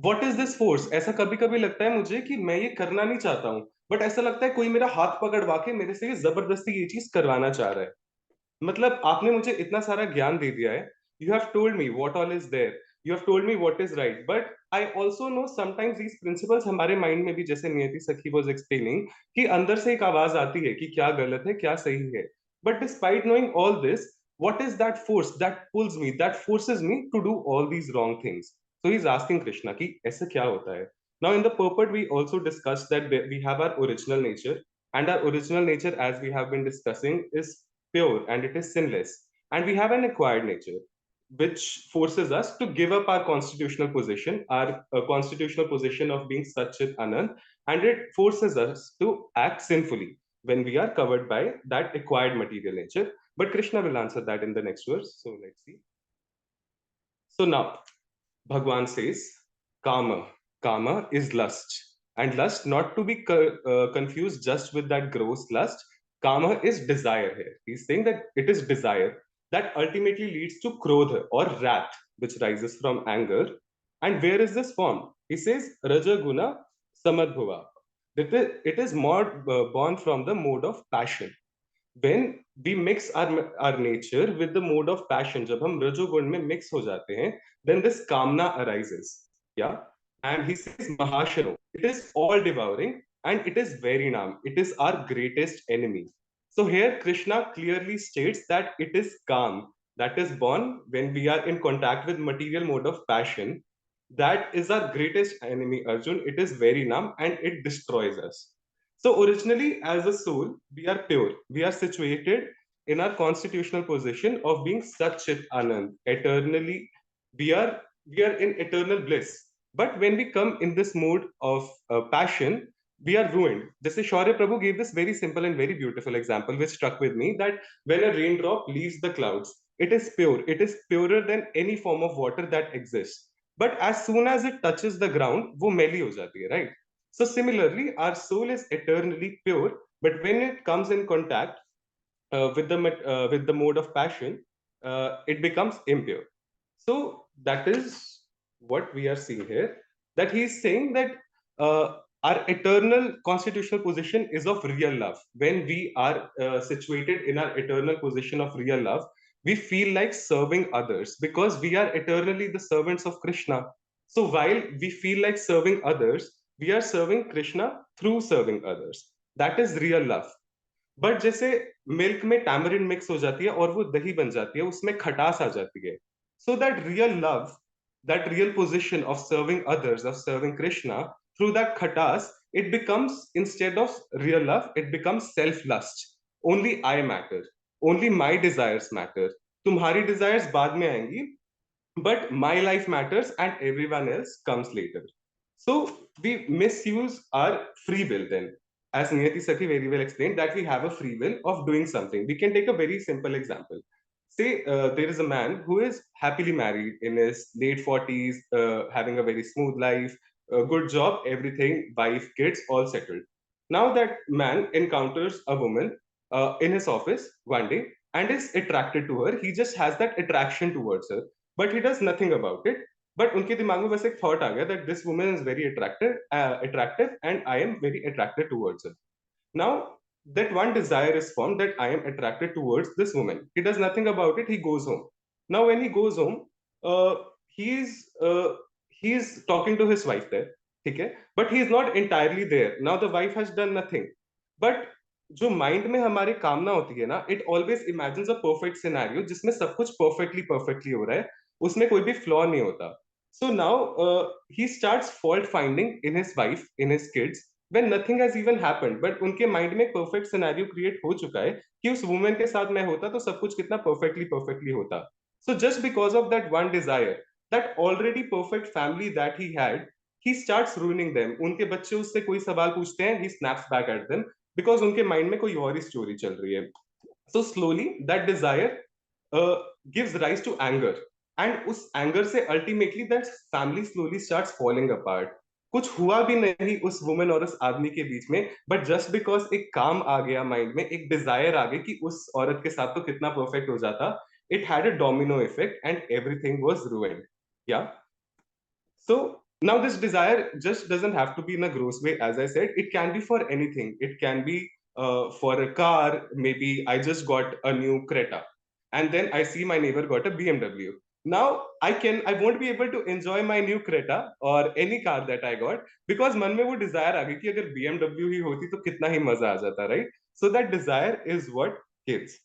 Speaker 4: what is this force? ऐसा कभी कभी लगता है मुझे कि मैं ये करना नहीं चाहता हूँ, बट ऐसा लगता है कोई मेरा हाथ पकड़वा के मेरे से ये जबरदस्ती ये चीज करवाना चाह रहा है. मतलब आपने मुझे इतना सारा ज्ञान दे दिया है. You have told me what all is there, you have told me what is right, but I also know sometimes these principles हमारे माइंड में भी, जैसे नियति सखी वाज एक्सप्लेनिंग, कि अंदर से एक आवाज आती है कि क्या गलत है क्या सही है. But despite knowing all this, what is that force that pulls me, that forces me to do all these wrong things? So he's asking Krishna ki aise kya hota hai. Now in the purport we also discussed that we have our original nature, and our original nature, as we have been discussing, is pure and it is sinless, and we have an acquired nature which forces us to give up our constitutional position, our constitutional position of being Satchit Anand, and it forces us to act sinfully when we are covered by that acquired material nature. But Krishna will answer that in the next verse. So let's see. So now, Bhagwan says, Kama. Kama is lust. And lust, not to be confused just with that gross lust. Kama is desire here. He's saying that it is desire that ultimately leads to krodha or wrath, which rises from anger. And where is this formed? He says, Rajaguna Samadbhuva. It is more born from the mode of passion. When we mix our nature with the mode of passion, जब हम रजोगुण में mix हो जाते हैं, then this kamna arises. Yeah. And he says mahashano, it is all devouring and it is verinam, it is our greatest enemy. So here Krishna clearly states that it is kam that is born when we are in contact with material mode of passion. That is our greatest enemy, Arjun. It is verinam and it destroys us. So originally, as a soul, we are pure. We are situated in our constitutional position of being Satchit Anand. Eternally, we are in eternal bliss. But when we come in this mode of passion, we are ruined. Just as Shaurya Prabhu gave this very simple and very beautiful example, which struck with me, that when a raindrop leaves the clouds, it is pure. It is purer than any form of water that exists. But as soon as it touches the ground, वो मैली हो जाती है, right? So similarly, our soul is eternally pure, but when it comes in contact with the mode of passion, it becomes impure. So that is what we are seeing here. That he is saying that our eternal constitutional position is of real love. When we are situated in our eternal position of real love, we feel like serving others because we are eternally the servants of Krishna. So while we feel like serving others, we are serving Krishna through serving others. That is real love. But जैसे मिल्क में टैमरिन मिक्स हो जाती है और वो दही बन जाती है, उसमें खटास आ जाती है. So that real love, that real position of serving others, of serving Krishna, through that khatas, it becomes, instead of real love, it becomes self-lust. Only I matter. Only my desires matter. तुम्हारी desires बाद में आएंगी, but my life matters and everyone else comes later. So we misuse our free will then. As Niyati Sakhi very well explained, that we have a free will of doing something. We can take a very simple example. Say there is a man who is happily married in his late 40s, having a very smooth life, a good job, everything, wife, kids, all settled. Now that man encounters a woman in his office one day and is attracted to her. He just has that attraction towards her, but he does nothing about it. But उनके दिमाग में बस एक thought आ गया that this woman is very attractive and I am very attracted towards her. Now that one desire is formed that I am attracted towards this woman. He does nothing about it. He goes home. Now when he goes home, uh, he's talking to his wife there. ठीक है? But he is not entirely there. Now the wife has done nothing. But जो माइंड में हमारे कामना होती है ना, it always imagines a perfect scenario जिसमें सब कुछ परफेक्टली हो रहा है, उसमें कोई भी फ्लॉ नहीं होता. So now he starts fault finding in his wife, in his kids, when nothing has even happened, but उनके माइंड में परफेक्ट सिनेरियो क्रिएट हो चुका है कि उस वुमेन के साथ मैं होता तो सब कुछ कितना परफेक्टली होता. So just because of that one Dzire, that already perfect family that he had, he starts ruining them. उनके बच्चे उससे कोई सवाल पूछते हैं, he snaps back at them because उनके माइंड में कोई और ही स्टोरी चल रही है. So slowly that desire gives rise to anger, and उस एंगर से ultimately that family slowly starts falling apart. कुछ हुआ भी नहीं उस वुमेन और उस आदमी के बीच में, बट जस्ट बिकॉज एक काम आ गया माइंड में, एक डिजायर आ गई कि उस औरत के साथ तो कितना परफेक्ट हो जाता, it had a domino effect and everything was ruined. Yeah. So now this desire just doesn't have to be in a gross way. As I said, it can be for anything. It can be for a car. Maybe I just got a new Creta, and then I see my neighbor got a BMW. Now I won't be able to enjoy my new Creta or any car that I got because मन में वो desire आ गई कि अगर BMW ही होती तो कितना ही मजा आ जाता, right? So that desire is what kills.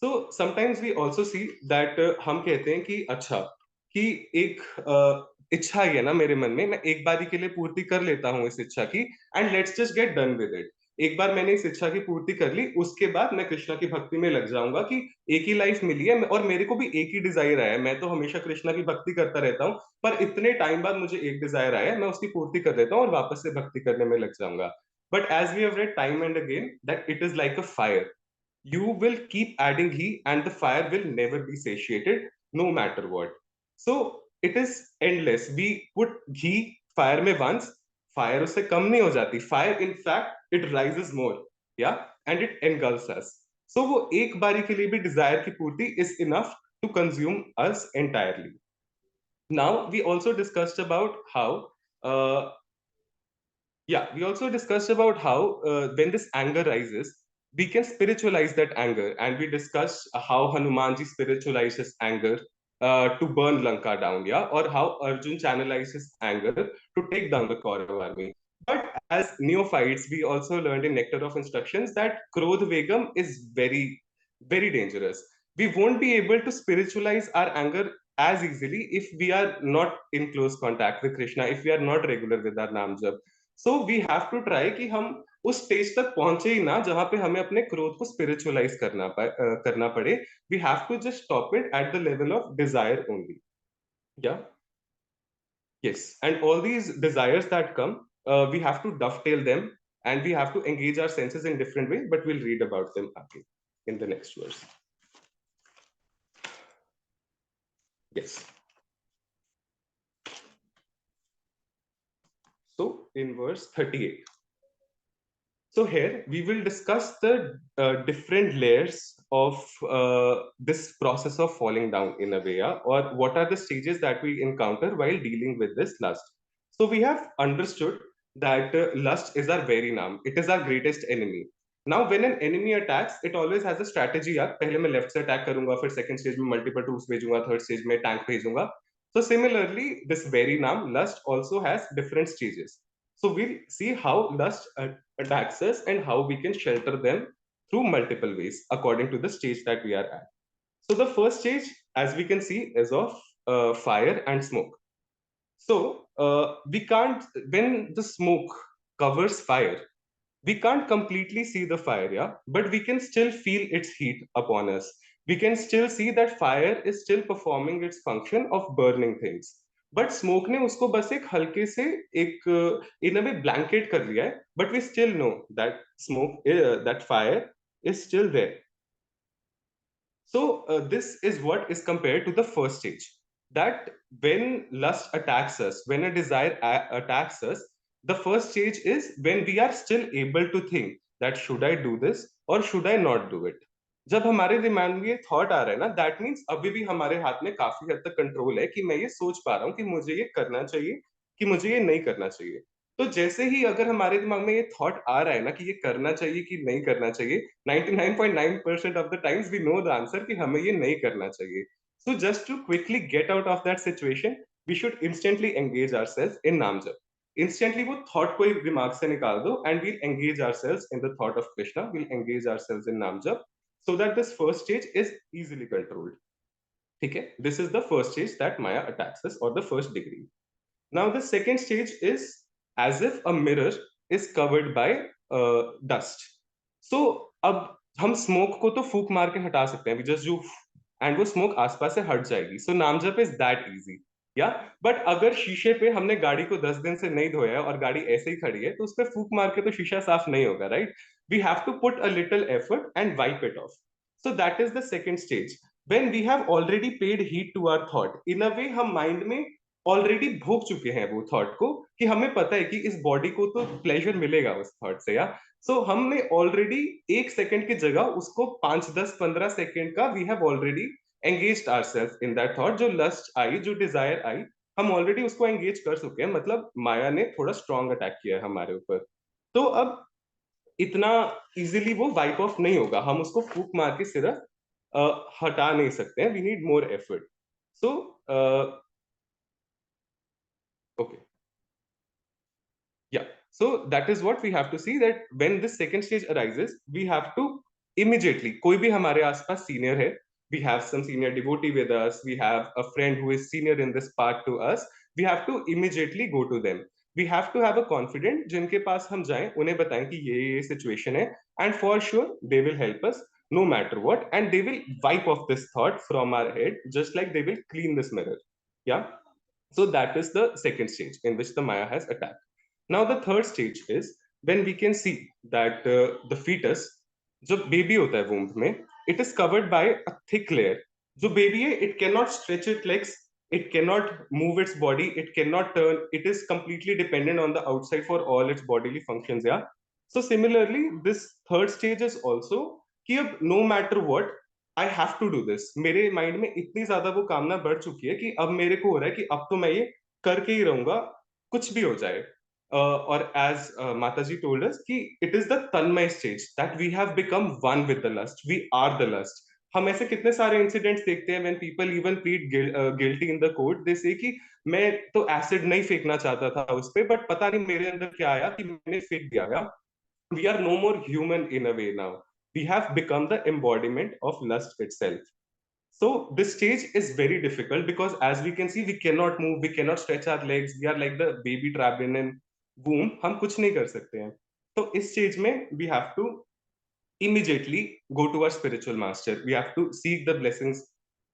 Speaker 4: So sometimes we also see that हम कहते हैं कि अच्छा कि एक इच्छा ही है ना मेरे मन में, मैं एक बारी के लिए पूर्ति कर लेता हूँ इस इच्छा की and let's just get done with it. एक बार मैंने इस इच्छा की पूर्ति कर ली, उसके बाद मैं कृष्णा की भक्ति में लग जाऊंगा कि एक ही लाइफ मिली है और मेरे को भी एक ही डिजायर आया है. मैं तो हमेशा कृष्णा की भक्ति करता रहता हूँ, पर इतने टाइम बाद मुझे एक डिजायर आया है, मैं उसकी पूर्ति कर लेता हूँ और वापस से भक्ति करने में लग जाऊंगा. But as we have read time and again that it is like a fire. You will keep adding ghee and the fire will never be satiated no matter what. So it is endless. We put ghee fire mein once, fire usse kam nahi ho jati. Fire in fact it rises more, yeah, and it engulfs us. So wo ek bari ke liye bhi desire ki purti is enough to consume us entirely. Now we also discussed about how when this anger rises, we can spiritualize that anger, and we discussed how Hanumanji spiritualized his anger to burn Lanka down, yeah, or how Arjun channelized his anger to take down the Kaurav army. But as neophytes, we also learned in Nectar of Instructions that Krodh Vegam is very, very dangerous. We won't be able to spiritualize our anger as easily if we are not in close contact with Krishna, if we are not regular with our Nam Jap. So we have to try कि हम उस स्टेज तक पहुंचे ही ना जहां पे हमें अपने क्रोध को स्पिरिचुअलाइज करना पड़े. We have to just stop it at the level of desire only. या yes, and all these desires that come, we have to dovetail them and we have to engage our senses in different ways, but we'll read about them again in the next verse. Yes. So in verse 38, so here we will discuss the different layers of this process of falling down in a way, yeah? Or what are the stages that we encounter while dealing with this lust. So we have understood that lust is our very naam. It is our greatest enemy. Now when an enemy attacks, it always has a strategy. यार पहले मैं लेफ्ट से अटैक करूंगा, फिर सेकंड स्टेज में मल्टीपल टूल्स भेजूंगा, थर्ड स्टेज में टैंक भेजूंगा. So similarly, this very naam lust also has different stages. So we'll see how lust attacks us and how we can shelter them through multiple ways according to the stage that we are at. So the first stage, as we can see, is of fire and smoke. So we can't, when the smoke covers fire, we can't completely see the fire, yeah, but we can still feel its heat upon us. We can still see that fire is still performing its function of burning things. But smoke ने उसको बस एक हल्के से एक इन अ वे ब्लैंकेट कर लिया है, but we still know that smoke that fire is still there. So this is what is compared to the first stage, that when lust attacks us, when a desire attacks us, the first stage is when we are still able to think that should I do this or should I not do it. जब हमारे दिमाग में ये थॉट आ रहा है ना, दैट मीन्स अभी भी हमारे हाथ में काफी हद तक कंट्रोल है कि मैं ये सोच पा रहा हूँ कि मुझे ये करना चाहिए कि मुझे ये नहीं करना चाहिए. तो जैसे ही अगर हमारे दिमाग में ये थॉट आ रहा है ना कि ये करना चाहिए कि नहीं करना चाहिए, 99.9% of the times we know the answer कि हमें ये नहीं करना चाहिए. So just to quickly get out of that situation, we should instantly engage ourselves in नाम जप. Instantly वो thought को ही दिमाग से निकाल दो and we'll engage ourselves in the thought of Krishna. We'll engage ourselves in नाम जप so that this first stage is easily controlled. Okay, this is the first stage that Maya attacks us, or the first degree. Now the second stage is as if a mirror is covered by dust. So अब हम smoke को तो फूक मार के हटा सकते हैं, we just do and वो smoke आसपास से हट जाएगी. So नाम जप is that easy. या बट अगर शीशे पे हमने गाड़ी को 10 दिन से नहीं धोया है और गाड़ी ऐसे ही खड़ी है, तो उस पर फूक मार के तो शीशा साफ नहीं होगा, right? We have to put a little effort and wipe it off. So that is the second stage, when we have already paid heed to our thought. In a way हम माइंड में ऑलरेडी भोग चुके हैं वो थॉट को, कि हमें पता है कि इस बॉडी को तो प्लेजर मिलेगा उस थॉट से, या सो हमने ऑलरेडी 1 सेकंड की जगह उसको 5, 10, 15 सेकंड का we have already engaged ourselves in that thought. जो लस्ट आई, जो डिजायर आई, हम ऑलरेडी उसको एंगेज कर चुके हैं, मतलब माया ने थोड़ा स्ट्रॉन्ग अटैक किया है हमारे ऊपर। तो अब इतना इजीली वो वाइप ऑफ नहीं होगा, हम उसको फूक मार के सिर्फ हटा नहीं सकते हैं, we need more effort. So okay, yeah, so that is what we have to see, that when this second stage arises, we have to immediately, कोई भी हमारे आसपास senior है, we have some senior devotee with us, we have a friend who is senior in this part to us, we have to immediately go to them. We have to have a confident, जिनके पास हम जाएं, उन्हें बताएं कि ये situation है, and for sure they will help us no matter what, and they will wipe off this thought from our head, just like they will clean this mirror. Yeah, so that is the second stage in which the Maya has attacked. Now the third stage is when we can see that the fetus, जो baby होता है womb में, it is covered by a thick layer. जो baby है, it cannot stretch its legs, it cannot move its body, it cannot turn, it is completely dependent on the outside for all its bodily functions. Yeah. So similarly, this third stage is also कि अब no matter what, I have to do this. मेरे माइंड में इतनी ज्यादा वो कामना बढ़ चुकी है कि अब मेरे को हो रहा है कि अब तो मैं ये करके ही रहूंगा, कुछ भी हो जाए। और as Mataji told us कि it is the tanmay stage that we have become one with the lust. We are the lust. हम ऐसे कितने सारे इंसिडेंट्स देखते हैं when people even plead guilty in the court, they say कि मैं तो एसिड नहीं फेंकना चाहता था उस पे, बट पता नहीं मेरे अंदर क्या आया कि मैंने फेंक दिया। We are no more human in a way now. We have become the embodiment of lust itself. So this stage is very difficult because as we can see, we cannot move, we cannot stretch our legs, we are like the baby trapped in a womb. हम कुछ नहीं कर सकते हैं। तो इस stage में we have to immediately go to our spiritual master. We have to seek the blessings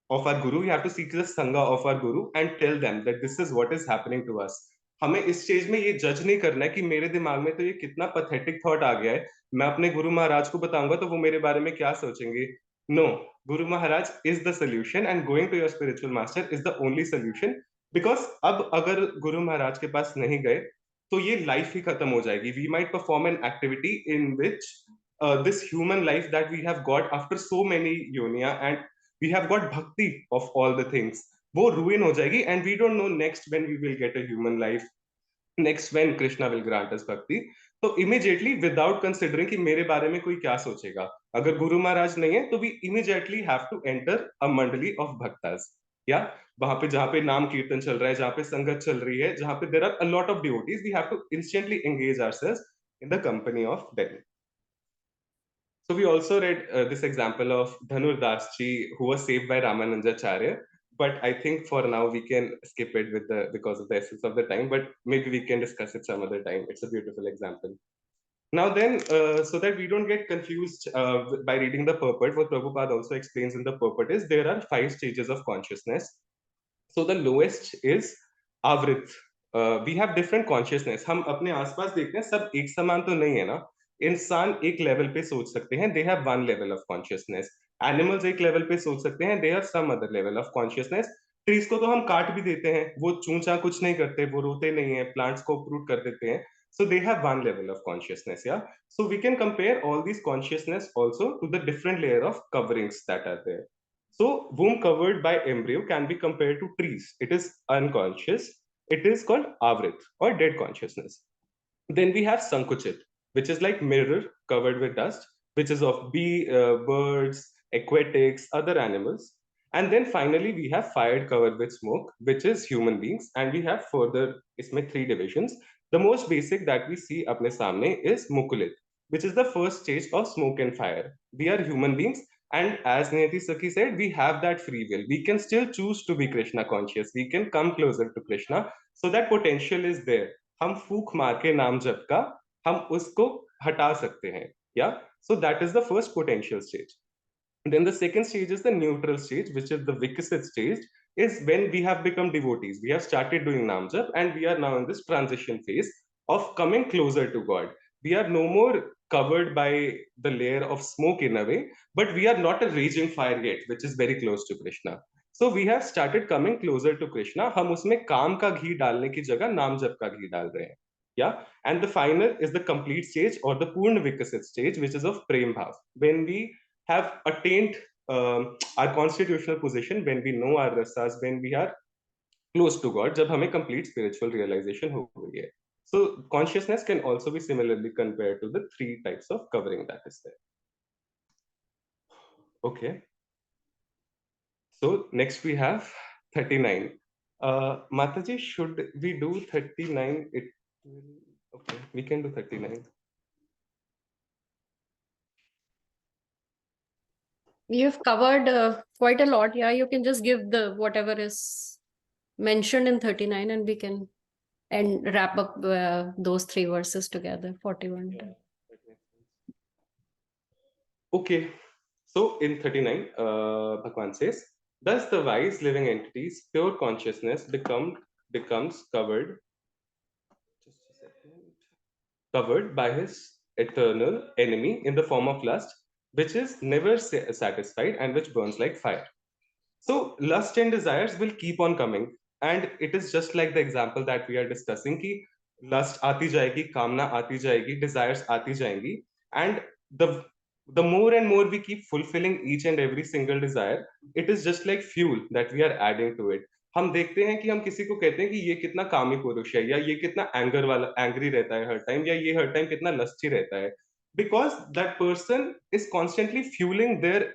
Speaker 4: of our guru. We have to seek the sangha of our guru and tell them that this is what is happening to us. हमें इस स्टेज में ये जज नहीं करना है कि मेरे दिमाग में तो ये कितना पथेटिक थॉट आ गया है, मैं अपने गुरु महाराज को बताऊंगा तो वो मेरे बारे में क्या सोचेंगे। No, Guru Maharaj is the solution and going to your spiritual master is the only solution. Because अब अगर गुरु महाराज के पास नहीं गए तो ये लाइफ ही खत्म हो जाएगी। We might perform an activity in which this human life that we have got after so many yonia and we have got bhakti of all the things, वो ruin हो जाएगी and we don't know next when we will get a human life, next when Krishna will grant us bhakti. तो immediately without considering कि मेरे बारे में कोई क्या सोचेगा, अगर गुरु महाराज नहीं है तो we immediately have to enter a mandali of bhaktas. या वहां पे जहाँ पे नाम कीर्तन चल रहा है, जहाँ पे संगत चल रही है, जहाँ पे there are a lot of devotees, we have to instantly engage ourselves in the company of them. So we also read this example of Dhanur Das ji, who was saved by Ramanujacharya. But I think for now we can skip it because of the essence of the time. But maybe we can discuss it some other time. It's a beautiful example. Now then, so that we don't get confused by reading the purport, what Prabhupada also explains in the purport is there are 5 stages of consciousness. So the lowest is avrit. We have different consciousness. हम अपने आसपास देखते हैं, सब एक समान तो नहीं है ना। इंसान एक लेवल पे सोच सकते हैं, they have one level of consciousness. Animals एक लेवल पे सोच सकते हैं, they have some other level of consciousness. Trees को तो हम काट भी देते हैं, वो चूंचा कुछ नहीं करते, वो रोते नहीं है, प्लांट्स को उप्रूट कर देते हैं। So they have one level of consciousness, yeah. So we can compare all these consciousness also to the different layer of coverings that are there. So womb covered by embryo can be compared to trees. It is unconscious. It is called avrit or dead consciousness. Then we have sankuchit, which is like mirror covered with dust, which is of birds, aquatics, other animals. And then finally we have fire covered with smoke, which is human beings. And we have further isme 3 divisions. The most basic that we see apne samne is mukulit, which is the first stage of smoke and fire. We are human beings, and as Niyati Sakhi said, we have that free will. We can still choose to be Krishna conscious. We can come closer to Krishna. So that potential is there. हम फूक मार के नाम जप का हम उसको हटा सकते हैं, yeah. So that is the first potential stage. Then the second stage is the neutral stage, which is the Vikasit stage, is when we have become devotees. We have started doing Nam Jap and we are now in this transition phase of coming closer to God. We are no more covered by the layer of smoke in a way, but we are not a raging fire yet, which is very close to Krishna. So we have started coming closer to Krishna. हम उसमें काम का घी डालने की जगह नाम जप का घी डाल रहे हैं. Yeah, and the final is the complete stage or the Purna Vikasit stage, which is of Prem Bhav. When we have attained our constitutional position, when we know our rasas, when we are close to God, जब हमें complete spiritual realization हो गई है. So consciousness can also be similarly compared to the 3 types of covering that is there. Okay. So next we have 39. Mataji, should we do 39? It will, okay, we can do 39.
Speaker 3: You've covered quite a lot. Yeah, you can just give the whatever is mentioned in 39 and we can and wrap up those 3 verses together, 41.
Speaker 4: Yeah, that makes sense. Okay, so in 39, Bhagwan says, thus the wise living entities, pure consciousness becomes covered, just a second, covered by his eternal enemy in the form of lust, which is never satisfied and which burns like fire. So lust and desires will keep on coming, and it is just like the example that we are discussing कि lust आती जाएगी, कामना आती जाएगी, desires आती जाएंगी, and the more and more we keep fulfilling each and every single desire, it is just like fuel that we are adding to it. हम देखते हैं कि हम किसी को कहते हैं कि ये कितना कामी पुरुष है, या ये कितना एंग्री रहता है हर टाइम, या ये हर टाइम कितना लस्टी रहता है, because that person is constantly fueling their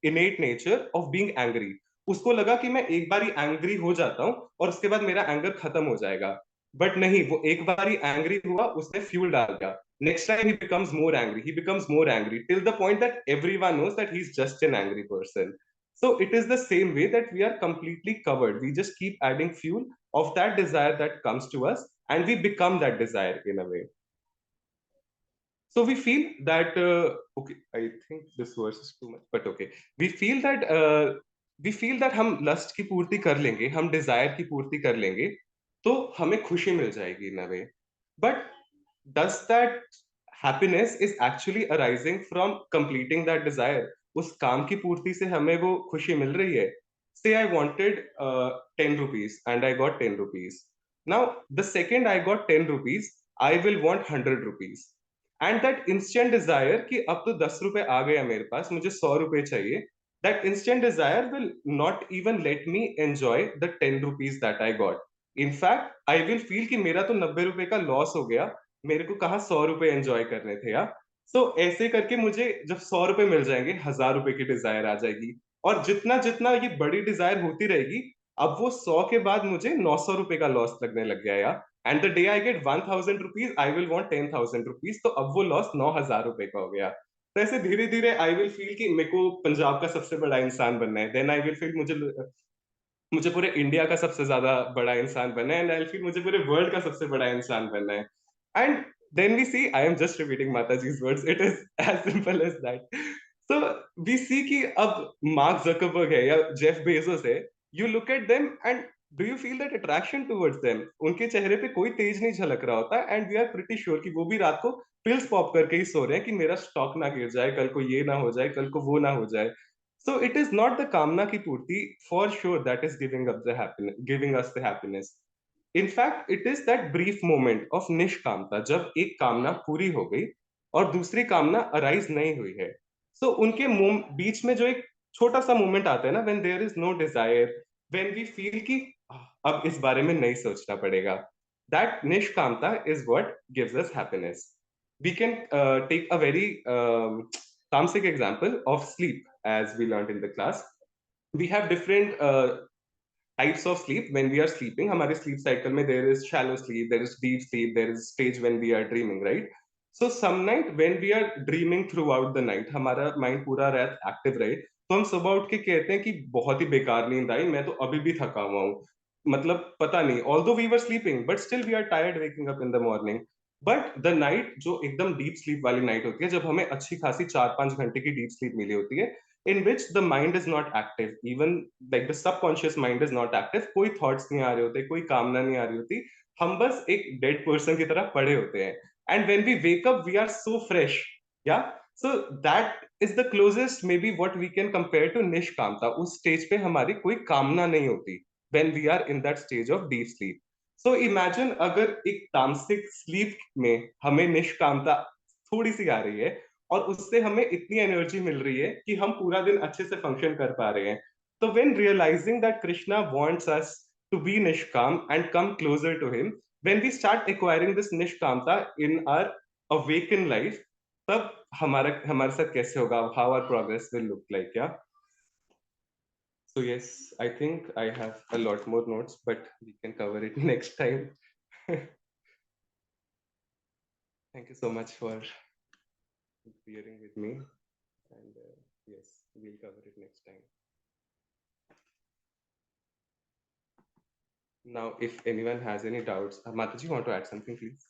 Speaker 4: innate nature of being angry. उसको लगा कि मैं एक बार ही एंग्री हो जाता हूँ और उसके बाद मेरा एंगर खत्म हो जाएगा, बट नहीं, वो एक बार ही एंग्री हुआ, उसने फ्यूल डाल दिया. Next time he becomes more angry, he becomes more angry till the point that everyone knows that he's just an angry person. So it is the same way that we are completely covered. We just keep adding fuel of that desire that comes to us, and we become that desire in a way. So we feel that okay, I think this verse is too much, but okay, we feel that हम लस्ट की पूर्ति कर लेंगे, हम डिजायर की पूर्ति कर लेंगे, तो हमें खुशी मिल जाएगी in a way. But does that happiness is actually arising from completing that desire? उस काम की पूर्ति से हमें वो खुशी मिल रही है? Say I wanted 10 rupees and I got 10 rupees. Now the second I got 10 rupees, I will want 100 rupees. And that instant desire कि अब तो 10 रुपए आ गया मेरे पास, मुझे 100 रुपए चाहिए, that instant Dzire will not even let me enjoy the 10 rupees that I got. In fact I will feel कि मेरा तो 90 रुपए का लॉस हो गया, मेरे को कहाँ 100 रुपए एंजॉय करने थे यार. सो ऐसे करके मुझे जब 100 रुपए मिल जाएंगे, 1000 रुपए की डिजायर आ जाएगी, और जितना जितना ये बड़ी डिजायर होती रहेगी, अब वो 100 के बाद मुझे 900 रुपए का लॉस लगने लग गया यार. And the day I get 1000 rupees, I will want 10,000 rupees, तो अब वो लॉस 9000 रुपए का हो गया. तो ऐसे धीरे धीरे आई विल फील कि मेरे को पंजाब का सबसे बड़ा इंसान बनना है, देन आई विल फील मुझे पूरे इंडिया का सबसे ज्यादा बड़ा इंसान बनना है, एंड आई फील मुझे पूरे वर्ल्ड का सबसे बड़ा इंसान बनना है. And then we see, I am just repeating Mataji's words, it is as simple as that. So we see कि अब मार्क जकरबर्ग है या जेफ बेजोस है, you look at them and do you feel that attraction towards them? उनके चेहरे पे कोई तेज नहीं झलक रहा होता, and we are pretty sure कि वो भी रात को पिल्स पॉप करके ही सो रहे हैं कि मेरा स्टॉक ना गिर जाए, कल को ये ना हो जाए, कल को वो ना हो जाए. So it is not the kamna ki purti for sure that is giving up the happiness, giving us the happiness. In fact, it is that brief moment of निष्कामता, जब एक कामना पूरी हो गई और दूसरी कामना अराइज नहीं हुई है. So उनके बीच में जो एक छोटा सा मोमेंट आता है ना, when there is no desire, when we feel कि अब इस बारे में नहीं सोचना पड़ेगा, that निष्कामता is what gives us happiness. We can take a very tamasic example of sleep, as we learned in the class. We have different types of sleep when we are sleeping. हमारे sleep cycle में there is shallow sleep, there is deep sleep, there is stage when we are dreaming, right? So some night when we are dreaming throughout the night, हमारा mind पूरा रात active रहे, तो हम सुबह उठ के कहते हैं कि बहुत ही बेकार नींद आई, मैं तो अभी भी थका हुआ हूँ, मतलब पता नहीं, although we were sleeping but still we are tired waking up in the morning. But the night जो एकदम डीप स्लीप वाली नाइट होती है, जब हमें अच्छी खासी 4-5 घंटे की डीप स्लीप मिली होती है, in which the mind is not active, even like the subconscious mind is not active, कोई thoughts नहीं आ रहे होते, कोई कामना नहीं आ रही होती, हम बस एक dead person की तरह पड़े होते हैं. And when we wake up, we are so fresh, yeah. So that is the closest maybe what we can compare to निष्कामता. उस stage पे हमारी कोई कामना नहीं होती when we are in that stage of deep sleep. So imagine अगर एक तामसिक sleep में हमें निष्कामता थोड़ी सी आ रही है और उससे हमें इतनी एनर्जी मिल रही है कि हम पूरा दिन अच्छे से फंक्शन कर पा रहे हैं. तो when realizing that Krishna wants us to be nishkam and come closer to him, when we start acquiring this nishkamta in our awakened life, तब हमारे साथ कैसे होगा, how our progress will look like. Yeah, so yes, I think I have a lot more notes, but we can cover it next time. Thank you so much for bearing with me, and yes, we'll cover it next time. Now if anyone has any doubts, Mataji, you want to add something, please?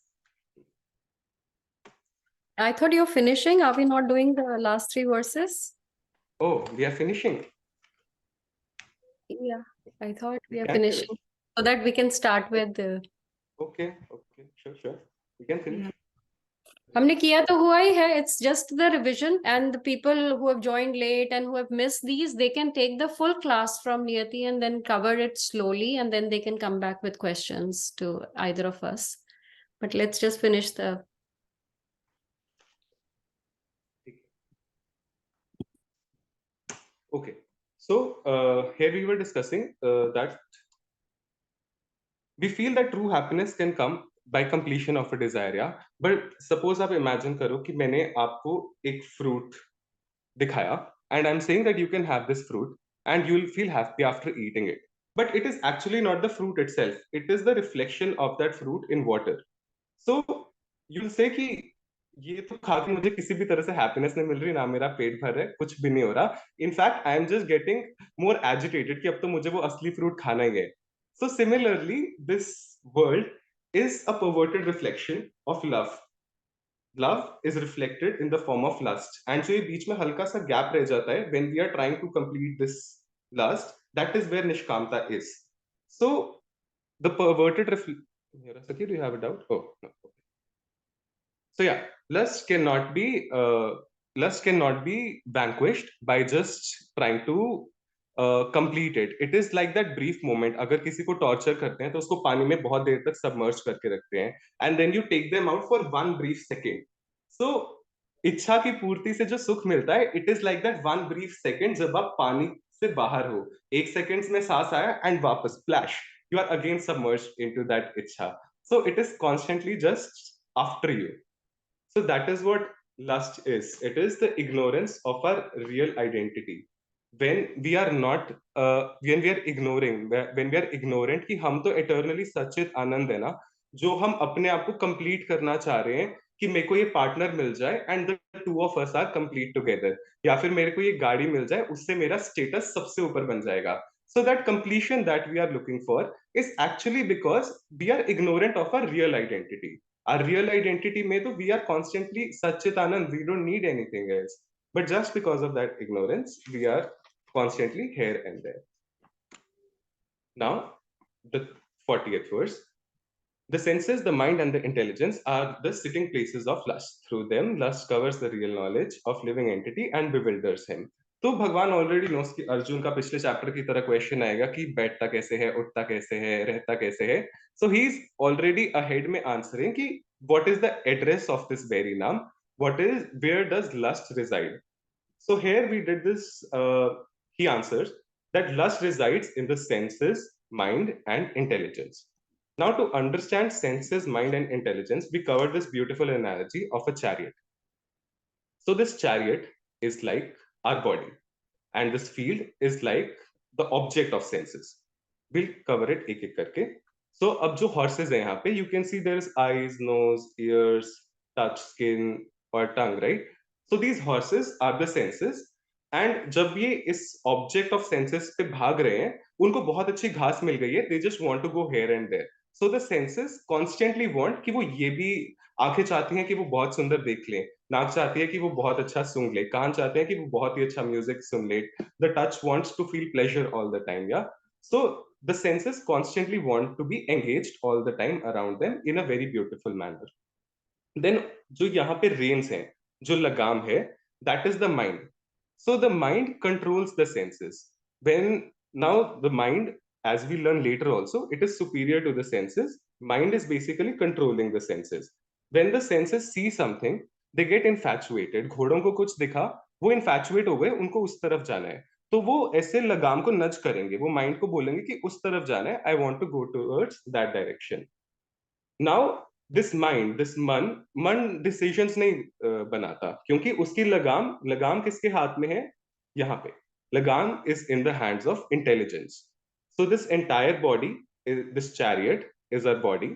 Speaker 3: I thought you're finishing. Are we not doing the last 3 verses?
Speaker 4: Oh, we are finishing.
Speaker 3: Yeah, I thought we are
Speaker 4: can finish.
Speaker 3: finishing so that we can start with the.
Speaker 4: Okay, sure, we can finish.
Speaker 3: Yeah. हमने किया तो हुआ ही है. It's just the revision, and the people who have joined late and who have missed these, they can take the full class from Niyati and then cover it slowly, and then they can come back with questions to either of us. But let's just finish the.
Speaker 4: Okay, so here we were discussing that we feel that true happiness can come by completion of a desire. Yeah, but suppose आप imagine करो कि मैंने आपको एक fruit दिखाया and I'm saying that you can have this fruit and you will feel happy after eating it, but it is actually not the fruit itself, it is the reflection of that fruit in water. So you'll say कि ये तो खा के मुझे किसी भी तरह से हैप्पीनेस नहीं मिल रही, ना मेरा पेट भर रहा है, कुछ भी नहीं हो रहा. In fact I am just getting more agitated कि अब तो मुझे वो असली फ्रूट खाना ही है. So similarly this world is a perverted reflection of love. Love is reflected in the form of lust, and जो ये बीच में हल्का सा गैप रह जाता है when we are trying to complete this lust, that is where निष्कामता is. So the perverted Saki, do you have a doubt? Oh, no. Okay. So yeah, lust cannot be vanquished by just trying to complete it. It is like that brief moment. अगर किसी को torture करते हैं तो उसको पानी में बहुत देर तक submerge करके रखते हैं, and then you take them out for one brief second. So इच्छा की पूर्ति से जो सुख मिलता है, it is like that one brief second जब आप पानी से बाहर हो, 1 सेकंड में सांस आया and वापस flash, you are again submerged into that इच्छा. So it is constantly just after you. So that is what lust is. It is the ignorance of our real identity. When we are not, when we are ignorant कि हम तो eternally सच्चित आनंद है ना, जो हम अपने आप को complete करना चाह रहे हैं कि मेरे को ये partner मिल जाए and the two of us are complete together, या फिर मेरे को ये गाड़ी मिल जाए उससे मेरा status सबसे ऊपर बन जाएगा. So that completion that we are looking for is actually because we are ignorant of our real identity. Our real identity में तो we are constantly Satchitanand, we don't need anything else. But just because of that ignorance, we are constantly here and there. Now, the 40th verse. The senses, the mind, and the intelligence are the sitting places of lust. Through them, lust covers the real knowledge of living entity and bewilders him. तो भगवान ऑलरेडी नोस कि अर्जुन का पिछले चैप्टर की तरह क्वेश्चन आएगा कि बैठता कैसे है, उठता कैसे है, रहता कैसे है. So he is already ahead में आंसरिंग कि what is the address of this very नाम, what is, where does lust reside. So here we did this, he answers that lust resides in the senses, mind and intelligence. Now, to understand senses, mind, and intelligence, we covered this beautiful analogy of a chariot. So this chariot is like our body, and this field is like the object of senses. We'll cover it एक एक करके. So अब जो horses हैं यहाँ पे, you can see there is eyes, nose, ears, touch, skin और tongue, right? So these horses are the senses, and जब ये इस object of senses पे भाग रहे हैं, उनको बहुत अच्छी घास मिल गई है, they just want to go here and there. So the senses constantly want कि वो ये भी, आंखें चाहती हैं कि वो बहुत सुंदर देख लें, नाक चाहती है कि वो बहुत अच्छा सूंघ ले, कान चाहते हैं कि वो बहुत ही अच्छा म्यूजिक सुन ले, the touch wants to feel pleasure all the time. Yeah, so the senses constantly want to be engaged all the time around them in a very beautiful manner. Then जो यहाँ पे reins हैं, जो लगाम है, that is the mind. So the mind controls the senses. When now the mind, as we learn later also, it is superior to the senses. Mind is basically controlling the senses. When the senses see something, they get infatuated. घोड़ों को कुछ दिखा, वो infatuate हो गए, उनको उस तरफ जाना है. तो वो ऐसे लगाम को नज करेंगे, वो माइंड को बोलेंगे कि उस तरफ जाना है, I want to go towards that direction. Now this mind, this मन डिसीजंस नहीं बनाता, क्योंकि उसकी लगाम किसके हाथ में है? यहाँ पे लगाम is in the hands of intelligence. So this entire body, this chariot is our body,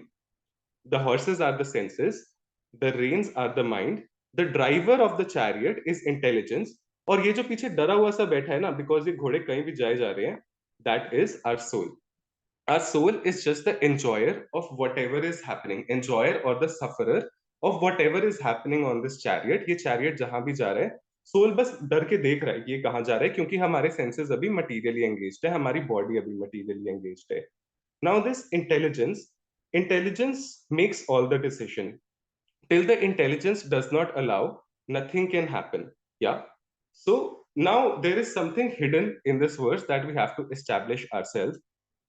Speaker 4: the horses are the senses, the reins are the mind, the driver of the chariot is intelligence, और ये जो पीछे डरा हुआ सा बैठा है ना, बिकॉज ये घोड़े कहीं भी जाए जा रहे हैं, that is our soul. Our soul is just the enjoyer of whatever is happening, enjoyer or the sufferer of whatever is happening on this chariot. ये chariot जहां भी जा रहा है, सोल बस डर के देख रहा है कि ये कहाँ जा रहा है, क्योंकि हमारे सेंसेस अभी मटीरियली एंगेज्ड है, हमारी बॉडी अभी मटीरियली एंगेज्ड है. Now this intelligence makes all the decision. Till the intelligence does not allow, nothing can happen. Yeah. So now there is something hidden in this verse that we have to establish ourselves,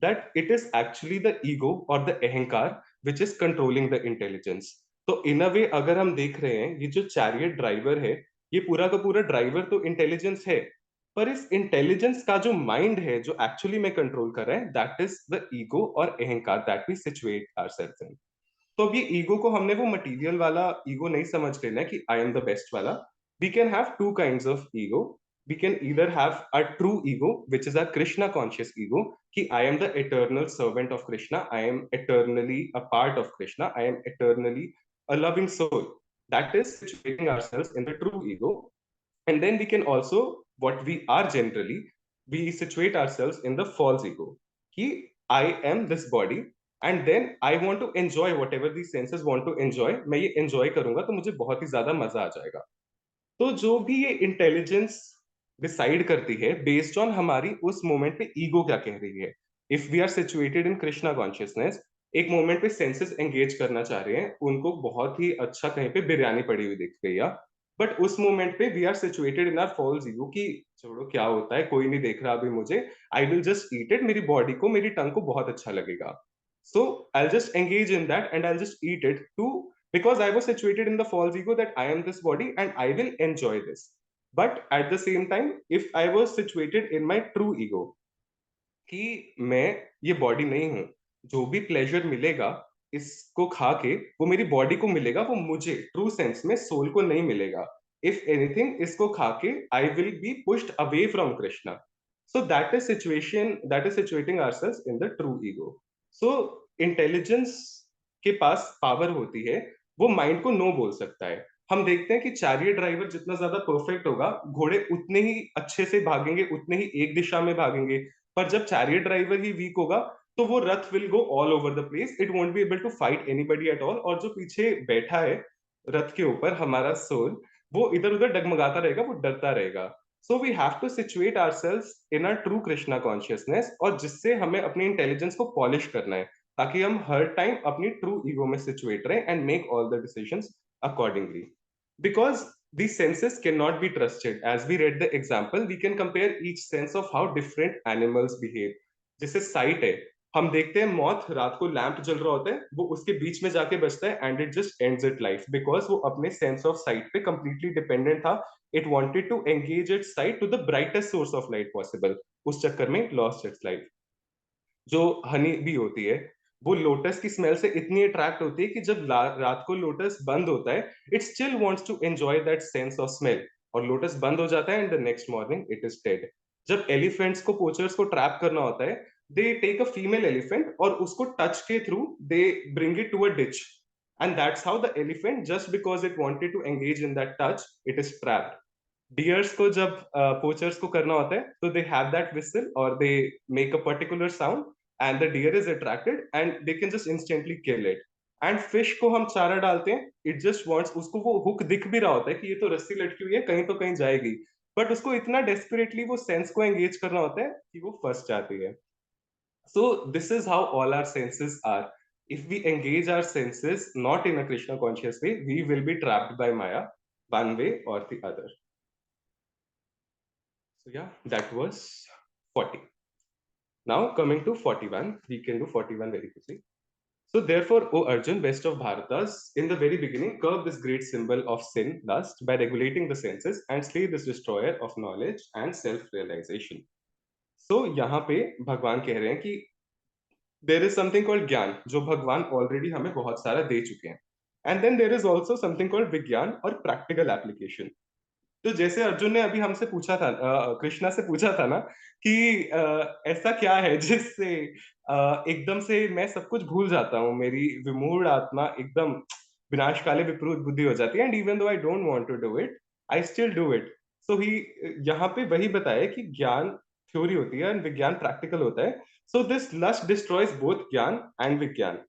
Speaker 4: that it is actually the ego or the ahankar which is controlling the intelligence. तो in a way अगर हम देख रहे हैं, ये जो chariot driver है, ये पूरा का पूरा ड्राइवर तो इंटेलिजेंस है, पर इस इंटेलिजेंस का जो माइंड है, जो एक्चुअली में कंट्रोल कर रहा है, दैट इज द ईगो और अहंकार that we situate ourselves in. तो अब ये ईगो को हमने वो मटेरियल वाला ईगो नहीं समझ लेना है कि आई एम द बेस्ट वाला. We can have two kinds of ego. We can either have a true ego, which is a Krishna conscious ego, कि I am the eternal servant of Krishna, I am eternally a part of Krishna, I am eternally a loving soul. That is situating ourselves in the true ego. And then we can also, what we are generally, we situate ourselves in the false ego, कि I am this body and then I want to enjoy whatever these senses want to enjoy. मैं ये enjoy करूंगा तो मुझे बहुत ही ज्यादा मजा आ जाएगा. तो जो भी ये इंटेलिजेंस डिसाइड करती है बेस्ड ऑन हमारी उस मोमेंट पे ईगो क्या कह रही है. If we are situated in Krishna consciousness, एक मोमेंट पे सेंसेस एंगेज करना चाह रहे हैं, उनको बहुत ही अच्छा कहीं पे बिरयानी पड़ी हुई दिख गई, बट उस मोमेंट पे we are situated in our false ego कि छोड़ो क्या होता है, कोई नहीं देख रहा अभी मुझे, I will just eat it, मेरी बॉडी को, मेरी टंग को बहुत अच्छा लगेगा, so I just engage in that and I just eat it too, because I was situated in the false ego that I am this body and I will enjoy this. But at the same time, if I was situated in my true ego, कि मैं ये बॉडी नहीं हूं, जो भी प्लेजर मिलेगा इसको खा के वो मेरी बॉडी को मिलेगा, वो मुझे ट्रू सेंस में सोल को नहीं मिलेगा. इफ एनीथिंग, इसको खा के I will be pushed away from Krishna. So that is situation, that is situating ourselves in the true ego. So intelligence के पास पावर होती है, वो माइंड को नो बोल सकता है. हम देखते हैं कि चैरियट ड्राइवर जितना ज्यादा परफेक्ट होगा, घोड़े उतने ही अच्छे से भागेंगे, उतने ही एक दिशा में भागेंगे. पर जब चैरियट ड्राइवर ही वीक होगा तो वो रथ will go all over the place, it won't be able to fight anybody at all. और जो पीछे बैठा है रथ के ऊपर, हमारा सोल, वो इधर उधर डगमगाता रहेगा, वो डरता रहेगा. So we have to situate ourselves in a true Krishna consciousness, और जिससे हमें अपनी इंटेलिजेंस को पॉलिश करना है, ताकि हम हर टाइम अपनी ट्रू ईगो में सिचुएट रहे and make all the decisions accordingly. Because these senses cannot be trusted. As we read the example, we can compare each sense of how different animals behave. जैसे साइट है, हम देखते हैं मौत, रात को लैंप जल रहा होता है, वो उसके बीच में जाके बचता है and it just ends it life, because वो अपने सेंस ऑफ साइट पे कंप्लीटली डिपेंडेंट था. It wanted to engage its sight to the brightest source of light possible, उस चक्कर में लॉस्ट इट्स लाइफ. जो हनी भी होती है, वो लोटस की स्मेल से इतनी अट्रैक्ट होती है कि जब रात को लोटस बंद होता है, it still wants to enjoy that sense of smell, और लोटस बंद हो जाता है and the next morning it is dead. जब एलिफेंट्स को, पोचर्स को ट्रैप करना होता है, they take a female elephant और उसको टच के through they bring it to a ditch, and that's how the elephant, just because it wanted to engage in that touch, it is trapped. Deers को जब पोचर्स को करना होता है, तो दे हैव दैट विसल और they make a particular sound and the deer is attracted and they can just instantly kill it. And fish को हम चारा डालते हैं, it just wants, उसको वो हुक दिख भी रहा होता है कि ये तो रस्सी लटकी हुई है, कहीं तो कहीं जाएगी, बट उसको इतना डेस्परेटली वो सेंस को एंगेज करना होता है कि वो फंस जाती है. So this is how all our senses are. If we engage our senses not in a Krishna conscious way, we will be trapped by Maya one way or the other. So yeah, that was 40. Now coming to 41, we can do 41 very quickly. So therefore, O Arjun, best of Bharatas, in the very beginning, curb this great symbol of sin, lust, by regulating the senses and slay this destroyer of knowledge and self-realization. So यहाँ पे भगवान कह रहे हैं कि there is something called ज्ञान, जो भगवान already हमें बहुत सारा दे चुके हैं. And then there is also something called विज्ञान और practical application. तो जैसे अर्जुन ने अभी हमसे पूछा था, कृष्णा से पूछा था ना कि ऐसा क्या है जिससे एकदम से मैं सब कुछ भूल जाता हूँ, मेरी विमूढ़ आत्मा एकदम विनाश काले विपरीत बुद्धि हो जाती है, and even though I don't want to do it, I still do it. So he यहाँ पे वही बताया कि ज्ञान थ्योरी होती है एंड विज्ञान प्रैक्टिकल होता है. So this lust destroys both ज्ञान एंड विज्ञान.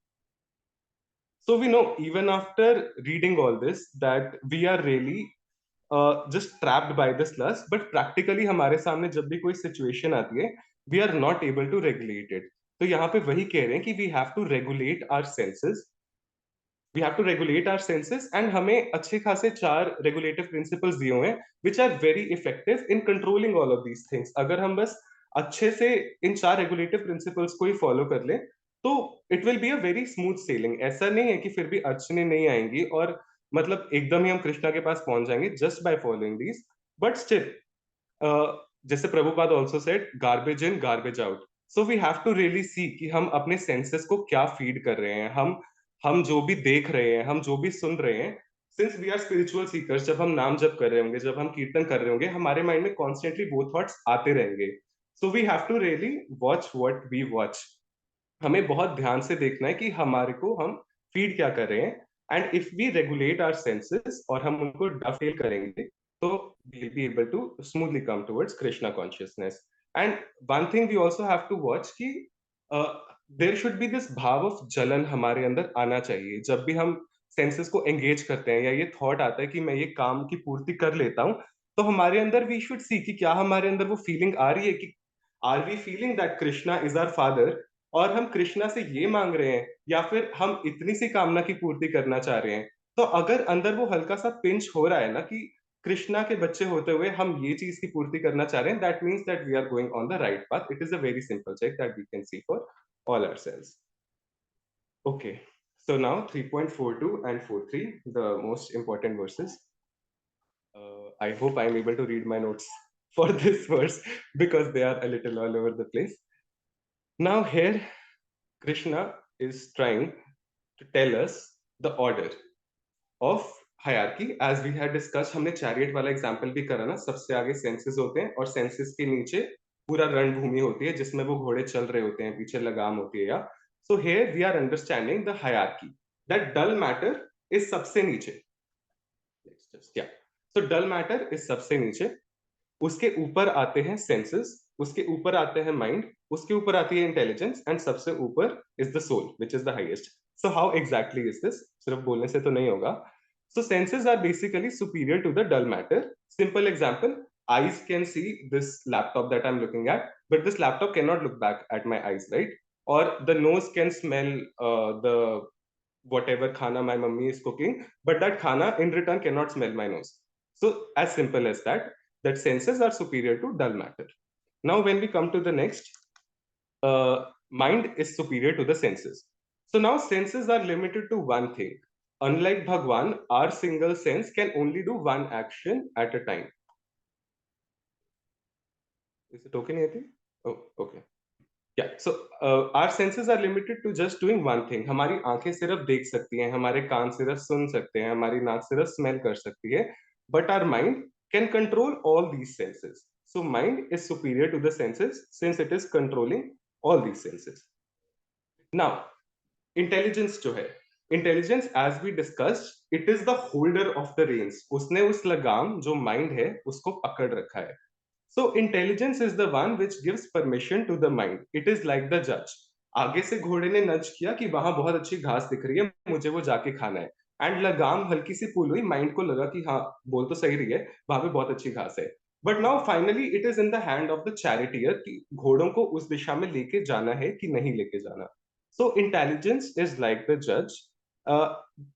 Speaker 4: So we know even after reading all this that we are really just trapped by this lust, but practically हमारे सामने जब भी कोई situation आती है, we are not able to regulate it. तो यहाँ पे वही कह रहे हैं कि we have to regulate our senses. We have to regulate our senses, and हमें अच्छे खासे 4 regulative principles दिए हुए हैं, which are very effective in controlling all of these things. अगर हम बस अच्छे से इन 4 regulative principles को ही follow कर लें, तो it will be a very smooth sailing. ऐसा नहीं है कि फिर भी अड़चनें नहीं आएंगी और मतलब एकदम ही हम कृष्णा के पास पहुंच जाएंगे just by following these. But still, जैसे Prabhupada also said, garbage in, garbage out. So we have to really see कि हम अपने senses को क्या feed कर रहे हैं, हम जो भी देख रहे हैं, हम जो भी सुन रहे हैं. Since we are spiritual seekers, जब हम नाम जप कर रहे होंगे, जब हम कीर्तन कर रहे होंगे, हमारे माइंड में constantly वो thoughts आते रहेंगे. So we have to really watch what we watch. हमें बहुत ध्यान से देखना है कि हमारे को हम फीड क्या कर रहे हैं, and if we regulate our senses और हम उनको डफेल करेंगे तो we will be able to smoothly come towards Krishna consciousness. And one thing we also have to watch कि देयर शुड बी दिस भाव ऑफ जलन हमारे अंदर आना चाहिए जब भी हम सेंसेस को एंगेज करते हैं, या ये थॉट आता है कि मैं ये काम की पूर्ति कर लेता हूं, तो हमारे अंदर वी शुड सी कि क्या हमारे अंदर वो फीलिंग आ रही है कि are we feeling that Krishna is our father, और हम कृष्णा से ये मांग रहे हैं, या फिर हम इतनी सी कामना की पूर्ति करना चाह रहे हैं. तो अगर अंदर वो हल्का सा पिंच हो रहा है ना कि कृष्णा के बच्चे होते हुए हम ये चीज की पूर्ति करना चाह रहे हैं, that means that we are going on the right path. It is a very simple check that we can see for all ourselves. Okay, so now 3.42 and 43, the most important verses. I hope I'm able to read my notes for this verse because they are a little all over the place. Now here Krishna is trying to tell us the order of hierarchy. As we had discussed, हमने chariot वाला example भी करा ना, सबसे आगे senses होते हैं और senses के नीचे पूरा रणभूमि होती है जिसमें वो घोड़े चल रहे होते हैं, पीछे लगाम होती है. या so here we are understanding the hierarchy that dull matter is सबसे नीचे. Let's just so dull matter is सबसे नीचे, उसके ऊपर आते हैं सेंसेस, उसके ऊपर आते हैं माइंड, उसके ऊपर आती है इंटेलिजेंस, एंड सबसे ऊपर is the soul which is the highest. So how exactly is this? सिर्फ बोलने से तो नहीं होगा. So senses are basically superior to the dull matter. Simple example, eyes can see this laptop that I'm looking at, but this laptop cannot look back at my eyes, right? Or the nose can smell the whatever khana my mummy is cooking, but that khana in return cannot smell my nose. So as simple as that, that senses are superior to dull matter. Now when we come to the next, mind is superior to the senses. So now senses are limited to one thing. Unlike Bhagwan, our single sense can only do one action at a time. Is it okay, Niyati? Oh, okay. Yeah, so our senses are limited to just doing one thing. हमारी आंखें सिर्फ देख सकती हैं, हमारे कान सिर्फ सुन सकते हैं, हमारी नाक सिर्फ स्मेल कर सकती है, but our mind can control all these senses. So mind is superior to the senses since it is controlling all these senses. Now, intelligence जो है, intelligence as we discussed, it is the holder of the reins. उसने उस लगाम जो mind है उसको पकड़ रखा है. So intelligence is the one which gives permission to the mind. It is like the judge. आगे से घोड़े ने नज किया कि वहां बहुत अच्छी घास दिख रही है, मुझे वो जाके खाना है, एंड लगाम हल्की सी पुल हुई, माइंड को लगा कि हाँ बोल तो सही रही है, वहां पे बहुत अच्छी घास है. But now finally it is in the hand of the charioteer कि घोड़ों को उस दिशा में लेके जाना है कि नहीं लेके जाना. So intelligence is like the judge.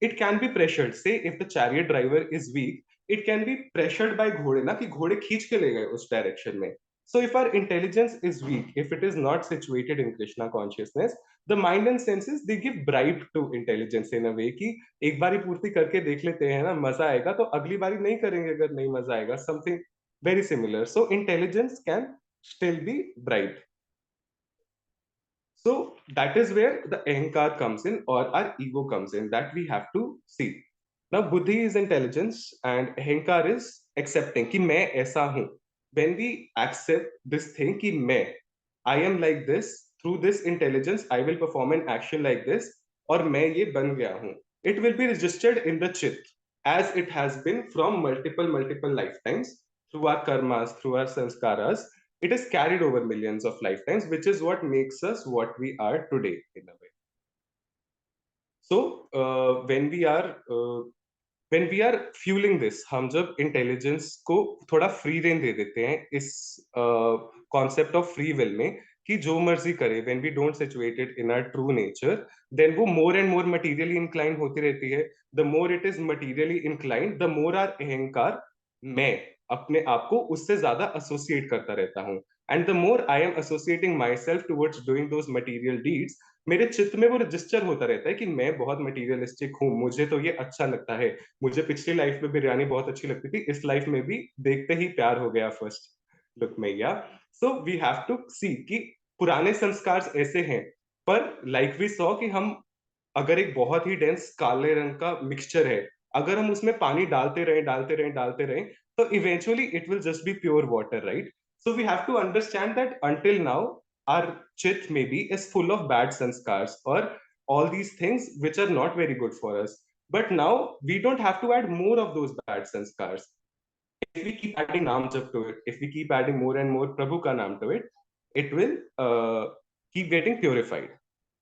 Speaker 4: It can be pressured. Say if the chariot driver is weak, it can be pressured by घोड़े ना, कि घोड़े खींच के ले गए उस डायरेक्शन में. So if our intelligence is weak, if it is not situated in Krishna consciousness, the mind and senses, they give bribe to intelligence in a way कि एक बारी पूर्ति करके देख लेते हैं ना, मजा आएगा तो अगली बारी नहीं करेंगे अगर नहीं मजा आएगा. Something very similar. So intelligence can still be bribed. So that is where the ahankar comes in, or our ego comes in, that we have to see. Now buddhi is intelligence and ahankar is accepting कि मैं ऐसा हूं. When we accept this thing कि मैं, I am like this, through this intelligence I will perform an action like this, और मैं ये बन गया हूं, it will be registered in the chit as it has been from multiple lifetimes, through our karmas, through our sanskaras. It is carried over millions of lifetimes, which is what makes us what we are today in a way. So when we are fueling this, हम जब intelligence को थोड़ा free rein दे देते हैं इस concept of free will में कि जो मर्जी करे, when we don't situate it in our true nature, then वो more and more materially inclined होती रहती है. The more it is materially inclined, the more our अहंकार, मैं अपने आप को उससे ज्यादा associate करता रहता हूँ. And the more I am associating myself towards doing those material deeds, मेरे चित्त में वो रजिस्टर होता रहता है कि मैं बहुत मटीरियलिस्टिक हूँ, मुझे तो ये अच्छा लगता है, मुझे पिछली लाइफ में बिरयानी बहुत अच्छी लगती थी, इस लाइफ में भी देखते ही प्यार हो गया फर्स्ट लुक में. या सो वी हैव टू सी कि पुराने संस्कार ऐसे हैं, पर लाइक वी सॉ कि हम अगर एक बहुत ही डेंस काले रंग का मिक्सचर है, अगर हम उसमें पानी डालते रहे तो eventually it will just be pure water, right? So we have to understand that until now our chit maybe is full of bad sanskars or all these things which are not very good for us, but now we don't have to add more of those bad sanskars. If we keep adding naam jap to it, if we keep adding more and more prabhu ka naam to it, it will keep getting purified.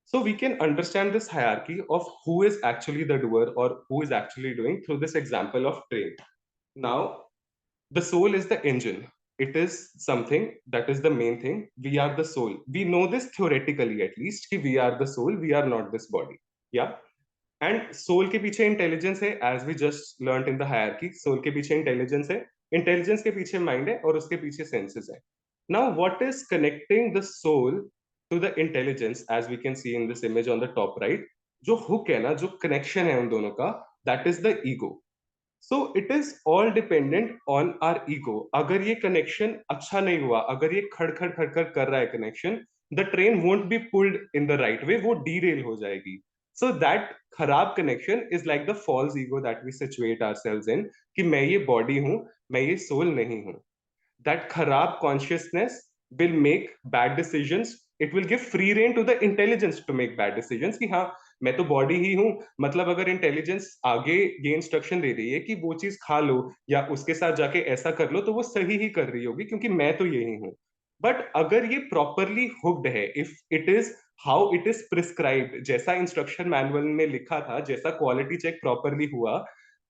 Speaker 4: So we can understand this hierarchy of who is actually the doer or who is actually doing through this example of train. Now the soul is the engine. It is something that is the main thing. We are the soul. We know this theoretically at least कि we are the soul, we are not this body. Yeah. And soul के पीछे intelligence है, as we just learnt in the hierarchy. Soul के पीछे intelligence है, intelligence के पीछे mind है, और उसके पीछे senses है. Now what is connecting the soul to the intelligence, as we can see in this image on the top right, जो hook है ना, जो connection है उन दोनों का, that is the ego. So it is all dependent on our ego. अगर ये connection अच्छा नहीं हुआ, अगर ये खड़ कर रहा है connection, the train won't be pulled in the right way, वो derail हो जाएगी. So that खराब connection is like the false ego that we situate ourselves in, कि मैं ये body हूँ, मैं ये soul नहीं हूँ. That kharab consciousness will make bad decisions. It will give free rein to the intelligence to make bad decisions कि हाँ मैं तो बॉडी ही हूँ, मतलब अगर इंटेलिजेंस आगे ये इंस्ट्रक्शन दे रही है कि वो चीज खा लो या उसके साथ जाके ऐसा कर लो, तो वो सही ही कर रही होगी क्योंकि मैं तो यही हूँ. बट अगर ये प्रॉपरली हुक्ड है, if it is how it is prescribed, जैसा इंस्ट्रक्शन मैनुअल में लिखा था, जैसा क्वालिटी चेक प्रॉपरली हुआ,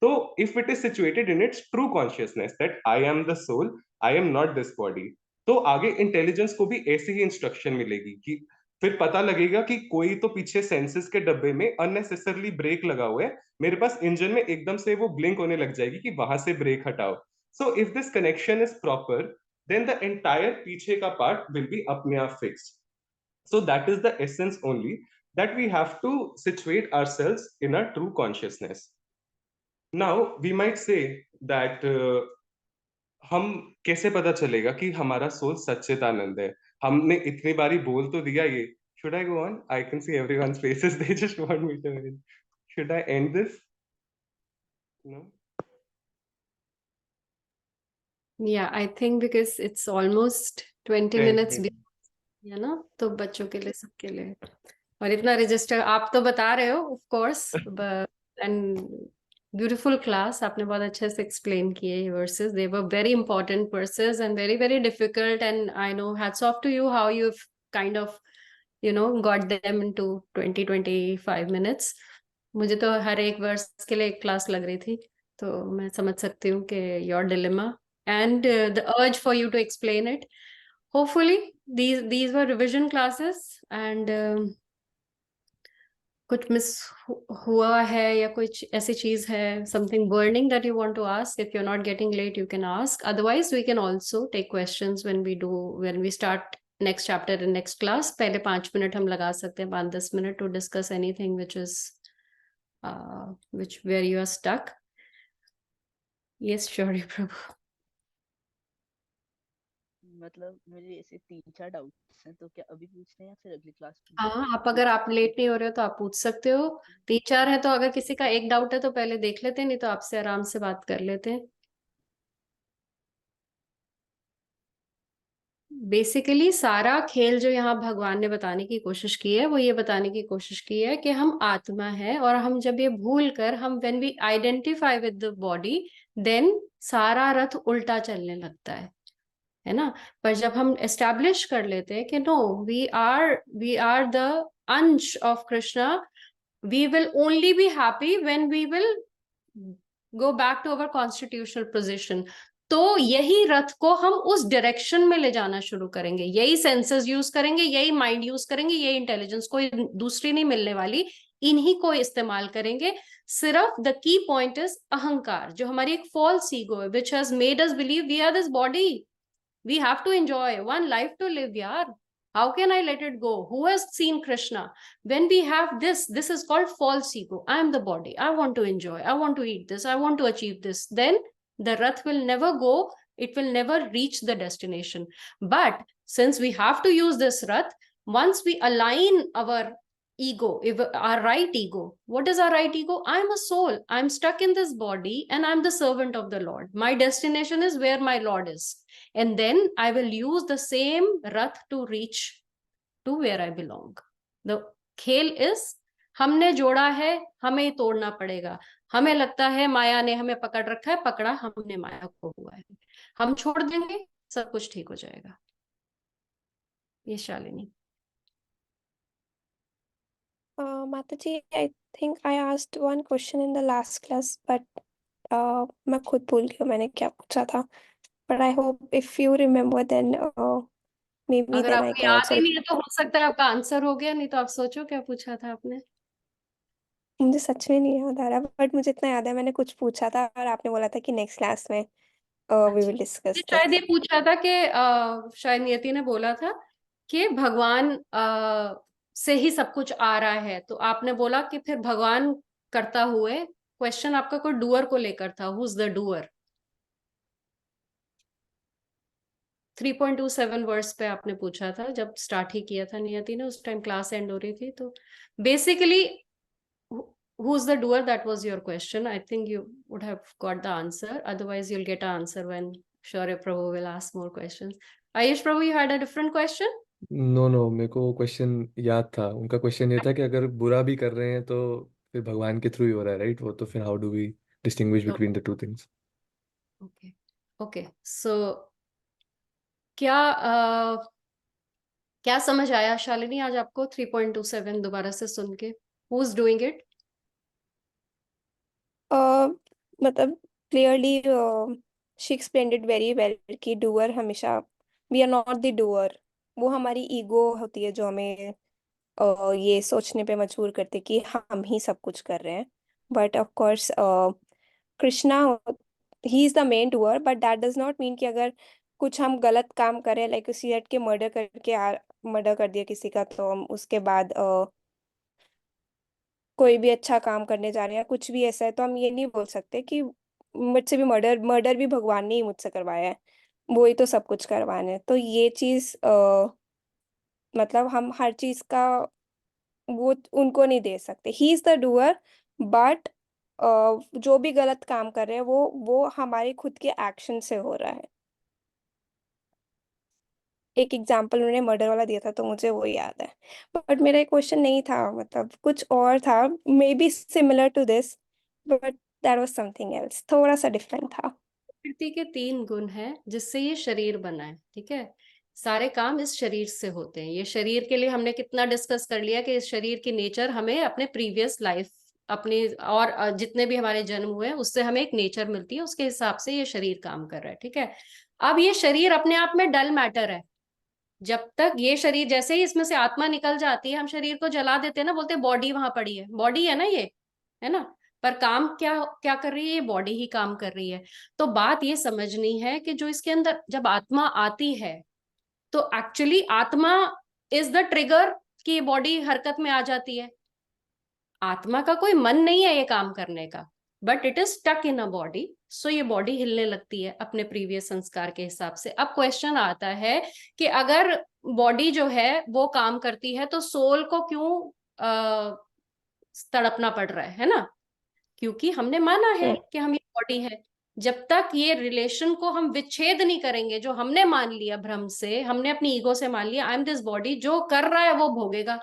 Speaker 4: तो if it is situated in its true consciousness that I am the soul, I am not this body, तो आगे इंटेलिजेंस को भी ऐसी ही इंस्ट्रक्शन मिलेगी कि फिर पता लगेगा कि कोई तो पीछे सेंसेस के डब्बे में अननेसेसरली ब्रेक लगा हुआ है, मेरे पास इंजन में एकदम से वो ब्लिंक होने लग जाएगी कि वहां से ब्रेक हटाओ. So if this connection is proper, then the entire पीछे का पार्ट विल बी अपने आप fixed. So that is the essence only, that we have to situate ourselves in a true consciousness. Now we might say that हम कैसे पता चलेगा कि हमारा सोल सच्चिदानंद है? हमने इतनी बारी बोल तो दिया ये. Should I go on? I can see everyone's faces. They just want me to end. Should I end this? No?
Speaker 3: Yeah, I think because it's almost 20
Speaker 4: Okay.
Speaker 3: minutes है ना, तो बच्चों के लिए, सबके लिए. और इतना रजिस्टर आप तो बता रहे हो, of course, and beautiful class. आपने बहुत अच्छे से explain किए ये verses. They were very important verses and very, very difficult. And I know hats off to you how you've kind of, you know, got them into 20-25 minutes. मुझे तो हर एक वर्स के लिए एक क्लास लग रही थी, तो मैं समझ सकती हूँ कि your dilemma and the urge for you to explain it. Hopefully these were revision classes, and कुछ मिस हुआ है या कुछ ऐसी चीज है, something burning that you want to ask? If you are not getting late you can ask, otherwise we can also take questions when we start next chapter in next class. पहले 5 मिनट हम लगा सकते हैं, 5-10 minute, to discuss anything which is where you are stuck. Yes, sure, Prabhu.
Speaker 2: मतलब मुझे ऐसे 3-4 डाउट्स हैं, तो क्या अभी पूछने हैं या फिर अगली क्लास में?
Speaker 3: हाँ, आप अगर आप लेट नहीं हो रहे हो तो आप पूछ सकते हो. 3-4 है तो अगर किसी का एक डाउट है तो पहले देख लेते हैं, नहीं तो आपसे आराम से बात कर लेते हैं. बेसिकली सारा खेल जो यहाँ भगवान ने बताने की कोशिश की है वो ये बताने की कोशिश की है कि हम आत्मा है, और हम जब ये भूल कर हम when we identify with the body, then सारा रथ उल्टा चलने लगता है ना. पर जब हम एस्टैब्लिश कर लेते हैं कि नो, वी आर द अंश of Krishna, we will only be happy when we will go back to our constitutional position. तो यही रथ को हम उस डायरेक्शन में ले जाना शुरू करेंगे, यही सेंसेस यूज करेंगे, यही माइंड यूज करेंगे, यही इंटेलिजेंस, कोई दूसरी नहीं मिलने वाली, इन्हीं को इस्तेमाल करेंगे. सिर्फ द की पॉइंट इज अहंकार, जो हमारी एक फॉल्स ईगो है, which has made us believe we are this body. We have to enjoy one life to live, yaar. How can I let it go? Who has seen Krishna? When we have this is called false ego. I am the body. I want to enjoy. I want to eat this. I want to achieve this. Then the rath will never go. It will never reach the destination. But since we have to use this rath, once we align our ego, if our right ego, what is our right ego? I am a soul. I'm stuck in this body and I'm the servant of the Lord. My destination is where my Lord is. And then I will use the same rath to reach to where I belong. The खेल is, हमने जोड़ा है, हमें तोड़ना पड़ेगा. हमें लगता है माया ने हमें पकड़ रखा है, पकड़ा हमने माया को हुआ है. हम छोड़ देंगे, सब कुछ ठीक हो जाएगा. ये Shalini.
Speaker 5: Mataji, I think I asked one question in the last class, but मैं खुद भूल गई हूँ मैंने क्या पूछा था. But I hope if you remember, then maybe
Speaker 3: अगर
Speaker 5: then I
Speaker 3: आपको
Speaker 5: can
Speaker 3: याद
Speaker 5: also.
Speaker 3: ही नहीं है तो हो सकता है आपका आंसर हो गया, नहीं तो आप सोचो क्या पूछा था आपने.
Speaker 5: मुझे सच में नहीं याद आ रहा, बट मुझे इतना याद है मैंने कुछ पूछा था और आपने बोला था कि नेक्स्ट क्लास में we will discuss
Speaker 3: शायद ये
Speaker 5: this.
Speaker 3: पूछा था कि शायद नियति ने बोला था कि भगवान से ही सब कुछ आ रहा है, तो आपने बोला कि फिर भगवान करता हुए, क्वेश्चन आपका कोई डूअर को लेकर था. Who is the doer? 3.27 verse पे आपने पूछा था, जब स्टार्ट ही किया था नियति ने, उस टाइम क्लास एंड हो रही थी. तो basically who is the doer, that was your question. I think you would have got the answer, otherwise you'll get an answer when Shaurya Prabhu will ask more questions. Ayush Prabhu, you had a different question?
Speaker 6: No, मेरे को क्वेश्चन याद था. उनका क्वेश्चन ये था कि अगर बुरा भी कर रहे हैं तो फिर भगवान के थ्रू ही हो रहा है, राइट? वो तो फिर how do we distinguish between the two things?
Speaker 3: Okay. So क्या समझ आया शालिनी आज आपको 3.27 दोबारा से सुन के? Who is doing it?
Speaker 5: मतलब clearly she explained it very well कि डूअर हमेशा, we are not the doer. वो हमारी ईगो होती है जो हमें ये सोचने पे मजबूर करते कि हम ही सब कुछ कर रहे हैं. But of course Krishna, he is the main doer, but that does not mean कि अगर कुछ हम गलत काम करें, लाइक किसी हट के मर्डर कर दिया किसी का, तो हम उसके बाद कोई भी अच्छा काम करने जा रहे हैं, कुछ भी ऐसा है, तो हम ये नहीं बोल सकते कि मुझसे भी मर्डर भी भगवान ने ही मुझसे करवाया है, वो ही तो सब कुछ करवाने हैं. तो ये चीज मतलब हम हर चीज का वो उनको नहीं दे सकते. ही इज द डूअर, बट जो भी गलत काम कर रहे हैं वो हमारे खुद के एक्शन से हो रहा है. एक एग्जाम्पल उन्होंने मर्डर वाला दिया था तो मुझे वो याद है, बट मेरा एक क्वेश्चन नहीं था, मतलब कुछ और था, maybe similar to this, but that was something else, थोड़ा सा डिफरेंट था.
Speaker 3: प्रकृति के 3 गुण हैं जिससे ये शरीर बना है, ठीक है? सारे काम इस शरीर से होते हैं. ये शरीर के लिए हमने कितना डिस्कस कर लिया कि इस शरीर की नेचर हमें अपने प्रीवियस लाइफ, अपने और जितने भी हमारे जन्म हुए हैं उससे हमें एक नेचर मिलती है, उसके हिसाब से ये शरीर काम कर रहा है, ठीक है? अब ये शरीर अपने आप में डल मैटर है. जब तक ये शरीर, जैसे ही इसमें से आत्मा निकल जाती है, हम शरीर को जला देते हैं ना, बोलते हैं बॉडी वहां पड़ी है, बॉडी है ना ये, है ना, पर काम क्या क्या कर रही है, ये बॉडी ही काम कर रही है। तो बात ये समझनी है कि जो इसके अंदर जब आत्मा आती है, तो एक्चुअली आत्मा इज द ट्रिगर कि ये बॉडी हरकत में आ जाती है। आत्मा का कोई मन नहीं है ये काम करने का, but it is stuck in a body, so ये बॉडी हिलने लगती है अपने प्रीवियस संस्कार के हिसाब से। अब क्वेश्चन आता है कि अगर बॉडी जो है वो काम करती है, तो सोल को क्यों तड़पना पड़ रहा है ना? क्योंकि हमने माना है कि हम ये बॉडी है। जब तक ये रिलेशन को हम विच्छेद नहीं करेंगे, जो हमने मान लिया भ्रम से, हमने अपनी ईगो से मान लिया आई एम दिस बॉडी, जो कर रहा है वो भोगेगा।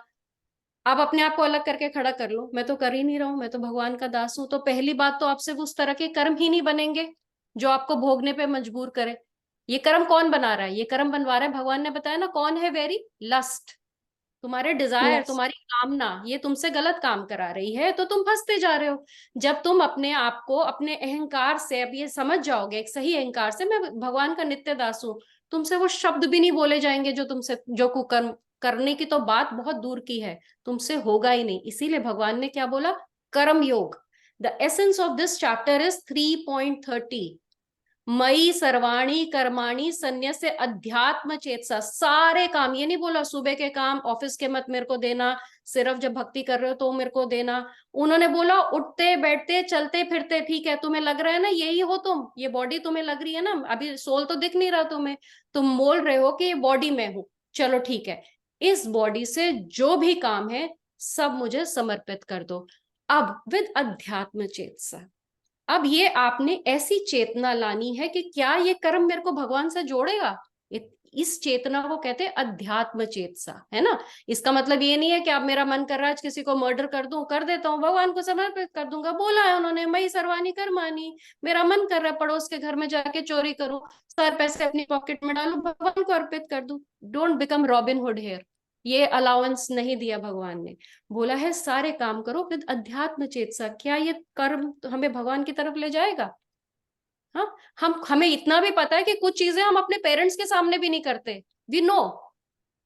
Speaker 3: आप अपने आप को अलग करके खड़ा कर लो, मैं तो कर ही नहीं रहा हूं, मैं तो भगवान का दास हूं, तो पहली बात तो आपसे उस तरह के कर्म ही नहीं बनेंगे जो आपको भोगने पे मजबूर करे। ये कर्म कौन बना रहा है? ये कर्म बनवा रहा है, भगवान ने बताया ना कौन है, वेरी लस्ट, तुम्हारे डिजायर,
Speaker 5: Yes.
Speaker 3: तुम्हारी कामना, ये तुमसे गलत काम करा रही है, तो तुम फंसते जा रहे हो। जब तुम अपने आप को अपने अहंकार से, अब ये समझ जाओगे एक सही अहंकार से, मैं भगवान का नित्य दास हूं, तुमसे वो शब्द भी नहीं बोले जाएंगे जो तुमसे, जो कुकर्म करने की तो बात बहुत दूर की है, तुमसे होगा ही नहीं। इसीलिए भगवान ने क्या बोला? कर्म योग। The essence of this chapter is 3.30, मई सर्वाणी कर्माणी संन्यस्य अध्यात्म चेतसा। सारे काम, ये नहीं बोला सुबह के काम, ऑफिस के मत मेरे को देना, सिर्फ जब भक्ति कर रहे हो तो मेरे को देना। उन्होंने बोला उठते बैठते चलते फिरते, ठीक है, तुम्हें लग रहा है ना यही हो तुम, ये बॉडी तुम्हें लग रही है ना, अभी सोल तो दिख नहीं रहा तुम्हें, तुम बोल रहे हो कि ये बॉडी में हूं, चलो ठीक है, इस बॉडी से जो भी काम है सब मुझे समर्पित कर दो। अब विद अध्यात्म चेतसा, अब ये आपने ऐसी चेतना लानी है कि क्या ये कर्म मेरे को भगवान से जोड़ेगा। इस चेतना को कहते हैं अध्यात्म चेतसा, है ना। इसका मतलब ये नहीं है कि आप, मेरा मन कर रहा है आज किसी को मर्डर कर दूं, कर देता हूँ, भगवान को समर्पित कर दूंगा, बोला है उन्होंने मई सर्वाणी कर्माणी, मेरा मन कर रहा है पड़ोस के घर में जाके चोरी करूं, सारे पैसे अपनी पॉकेट में डालूं, भगवान को अर्पित कर दूं। Don't become Robin Hood here, ये अलाउंस नहीं दिया भगवान ने। बोला है सारे काम करो विद अध्यात्म चेतसा। क्या ये कर्म तो हमें भगवान की तरफ ले जाएगा? हाँ, हमें इतना भी पता है कि कुछ चीजें हम अपने पेरेंट्स के सामने भी नहीं करते। We know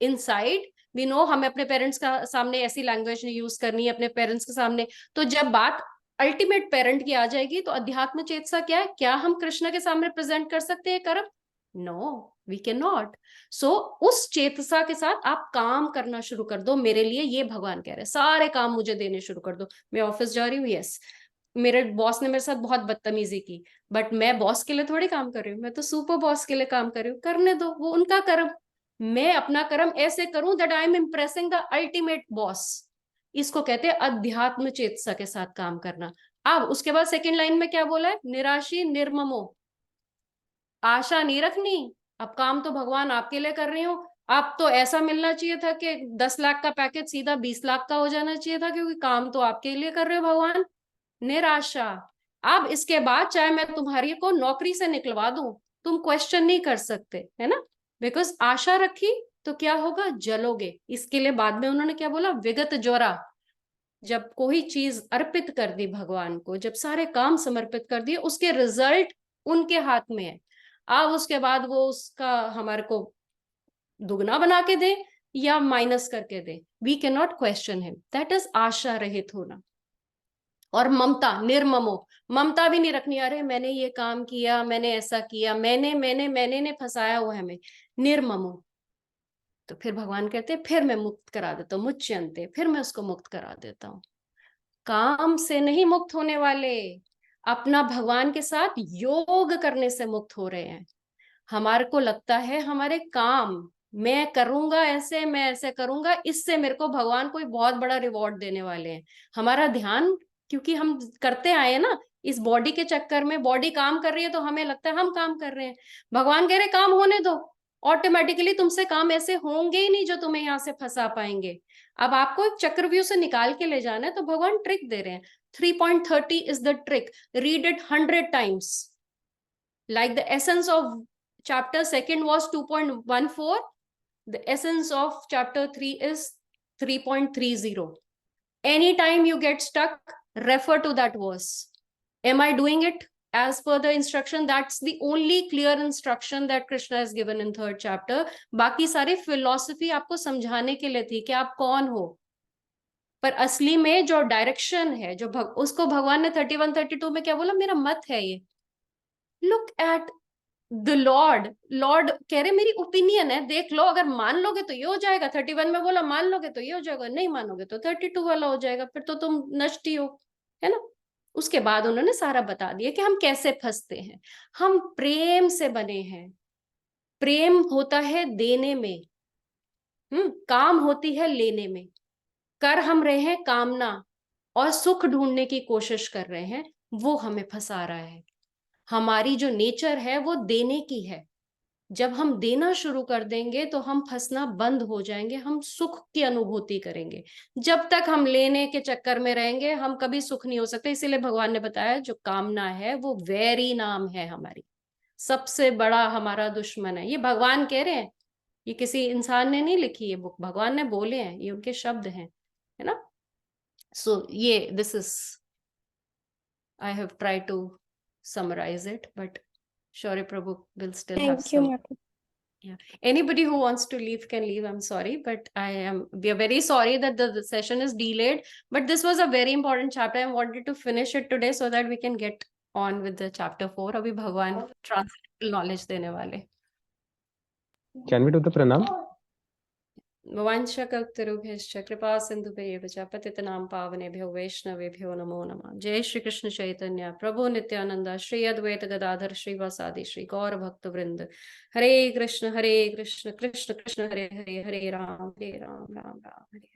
Speaker 3: inside, we know हमें अपने पेरेंट्स का सामने ऐसी लैंग्वेज नहीं यूज करनी है अपने पेरेंट्स के सामने। तो जब बात अल्टीमेट पेरेंट की आ जाएगी, तो अध्यात्म चेतसा क्या है? क्या हम कृष्ण के सामने प्रेजेंट कर सकते हैं कर्म? नो, वी कैन नॉट। सो उस चेतसा के साथ आप काम करना शुरू कर दो मेरे लिए, ये भगवान कह रहे हैं, सारे काम मुझे देने शुरू कर दो। मैं ऑफिस जा रही हूँ, यस, मेरे बॉस ने मेरे साथ बहुत बदतमीजी की, बट मैं बॉस के लिए थोड़ी काम कर रही हूँ, मैं तो सुपर बॉस के लिए काम कर रही हूँ, करने दो, वो उनका कर्म, मैं अपना कर्म ऐसे करूं that I M impressing the ultimate boss. इसको कहते हैं अध्यात्म चेतसा के साथ काम करना। अब उसके बाद सेकंड लाइन में क्या बोला है? निराशी निर्ममो, आशा नहीं रखनी, अब काम तो भगवान आपके लिए कर रही हूँ, अब तो ऐसा मिलना चाहिए था कि 10 लाख का पैकेज सीधा 20 लाख का हो जाना चाहिए था, क्योंकि काम तो आपके लिए कर रहे हो भगवान। निराशा, अब इसके बाद चाहे मैं तुम्हारी को नौकरी से निकलवा दूं, तुम क्वेश्चन नहीं कर सकते, है ना, बिकॉज आशा रखी तो क्या होगा? जलोगे। इसके लिए बाद में उन्होंने क्या बोला? विगत ज्वरा, जब कोई चीज अर्पित कर दी भगवान को, जब सारे काम समर्पित कर दिए, उसके रिजल्ट उनके हाथ में है। अब उसके बाद वो उसका हमारे को दुगना बना के दे या माइनस करके दे, we can not question him, that is आशा रहित होना। और ममता निर्ममो, ममता भी नहीं रखनी, अरे मैंने ये काम किया, मैंने ऐसा किया, मैंने ने फंसाया हुआ है हमें, निर्ममो। तो फिर भगवान कहते हैं फिर मैं मुक्त करा देता हूँ, मुच्यंते, फिर मैं उसको मुक्त करा देता हूँ। काम से नहीं मुक्त होने वाले, अपना भगवान के साथ योग करने से मुक्त हो रहे हैं। हमारे को लगता है हमारे काम, मैं करूंगा ऐसे, मैं ऐसे करूंगा, इससे मेरे को भगवान कोई बहुत बड़ा रिवॉर्ड देने वाले हैं। हमारा ध्यान, क्योंकि हम करते आए हैं ना इस बॉडी के चक्कर में, बॉडी काम कर रही है तो हमें लगता है हम काम कर रहे हैं। भगवान कह रहे काम होने दो, ऑटोमेटिकली तुमसे काम ऐसे होंगे ही नहीं जो तुम्हें यहाँ से फंसा पाएंगे। अब आपको एक चक्रव्यूह से निकाल के ले जाना है, तो भगवान ट्रिक दे रहे हैं। 3.30 is the trick. Read it 100 times. Like the essence of chapter 2 was 2.14. The essence of chapter 3 is 3.30. Anytime you get stuck, refer to that verse. Am I doing it as per the instruction. That's the only clear instruction that Krishna has given in 3rd chapter. बाकी सारी philosophy आपको समझाने के लिए थी कि आप कौन हो, पर असली में जो डायरेक्शन है, जो उसको भगवान ने 31-32 में क्या बोला, मेरा मत है ये. Look at the Lord. Lord कह रहे मेरी ओपिनियन है, देख लो, अगर मान लोगे तो ये हो जाएगा. 31 में बोला मान लोगे तो ये हो जाएगा, नहीं मानोगे तो 32 वाला हो जाएगा, फिर तो तुम नष्ट ही हो, है ना. उसके बाद उन्होंने सारा बता दिया कि हम कैसे फंसते हैं. हम प्रेम से बने हैं. प्रेम होता है देने में, काम होती है लेने में. कर हम रहे हैं कामना और सुख ढूंढने की कोशिश कर रहे हैं, वो हमें फंसा रहा है. हमारी जो नेचर है वो देने की है. जब हम देना शुरू कर देंगे तो हम फंसना बंद हो जाएंगे, हम सुख की अनुभूति करेंगे. जब तक हम लेने के चक्कर में रहेंगे हम कभी सुख नहीं हो सकते. इसीलिए भगवान ने बताया जो कामना है वो वैरी नाम है, हमारी सबसे बड़ा हमारा दुश्मन है. ये भगवान कह रहे हैं, ये किसी इंसान ने नहीं लिखी ये बुक, भगवान ने बोले हैं, ये उनके शब्द हैं, है ना. सो ये this is, I have tried to summarize it, but Shaurya Prabhu will still have
Speaker 5: Thank you,
Speaker 3: some.
Speaker 5: Mata.
Speaker 3: Yeah. Anybody who wants to leave can leave. I'm sorry, but we are very sorry that the session is delayed. But this was a very important chapter. I wanted to finish it today so that we can get on with the chapter 4. Abhi Bhagwan transcendental knowledge dene wale.
Speaker 4: Can we do the pranam?
Speaker 3: वंशकल्पतरुभ्यश्च कृपा सिन्धुभ्येव च पतितनां पावनेभ्यो वैष्णवेभ्यो नमो नमः. जय श्री कृष्ण चैतन्य प्रभु नित्यानंद श्री अद्वैत गदाधर श्रीवासादि श्री गौर भक्त वृंद. हरे कृष्ण कृष्ण कृष्ण हरे हरे, हरे राम राम राम हरे.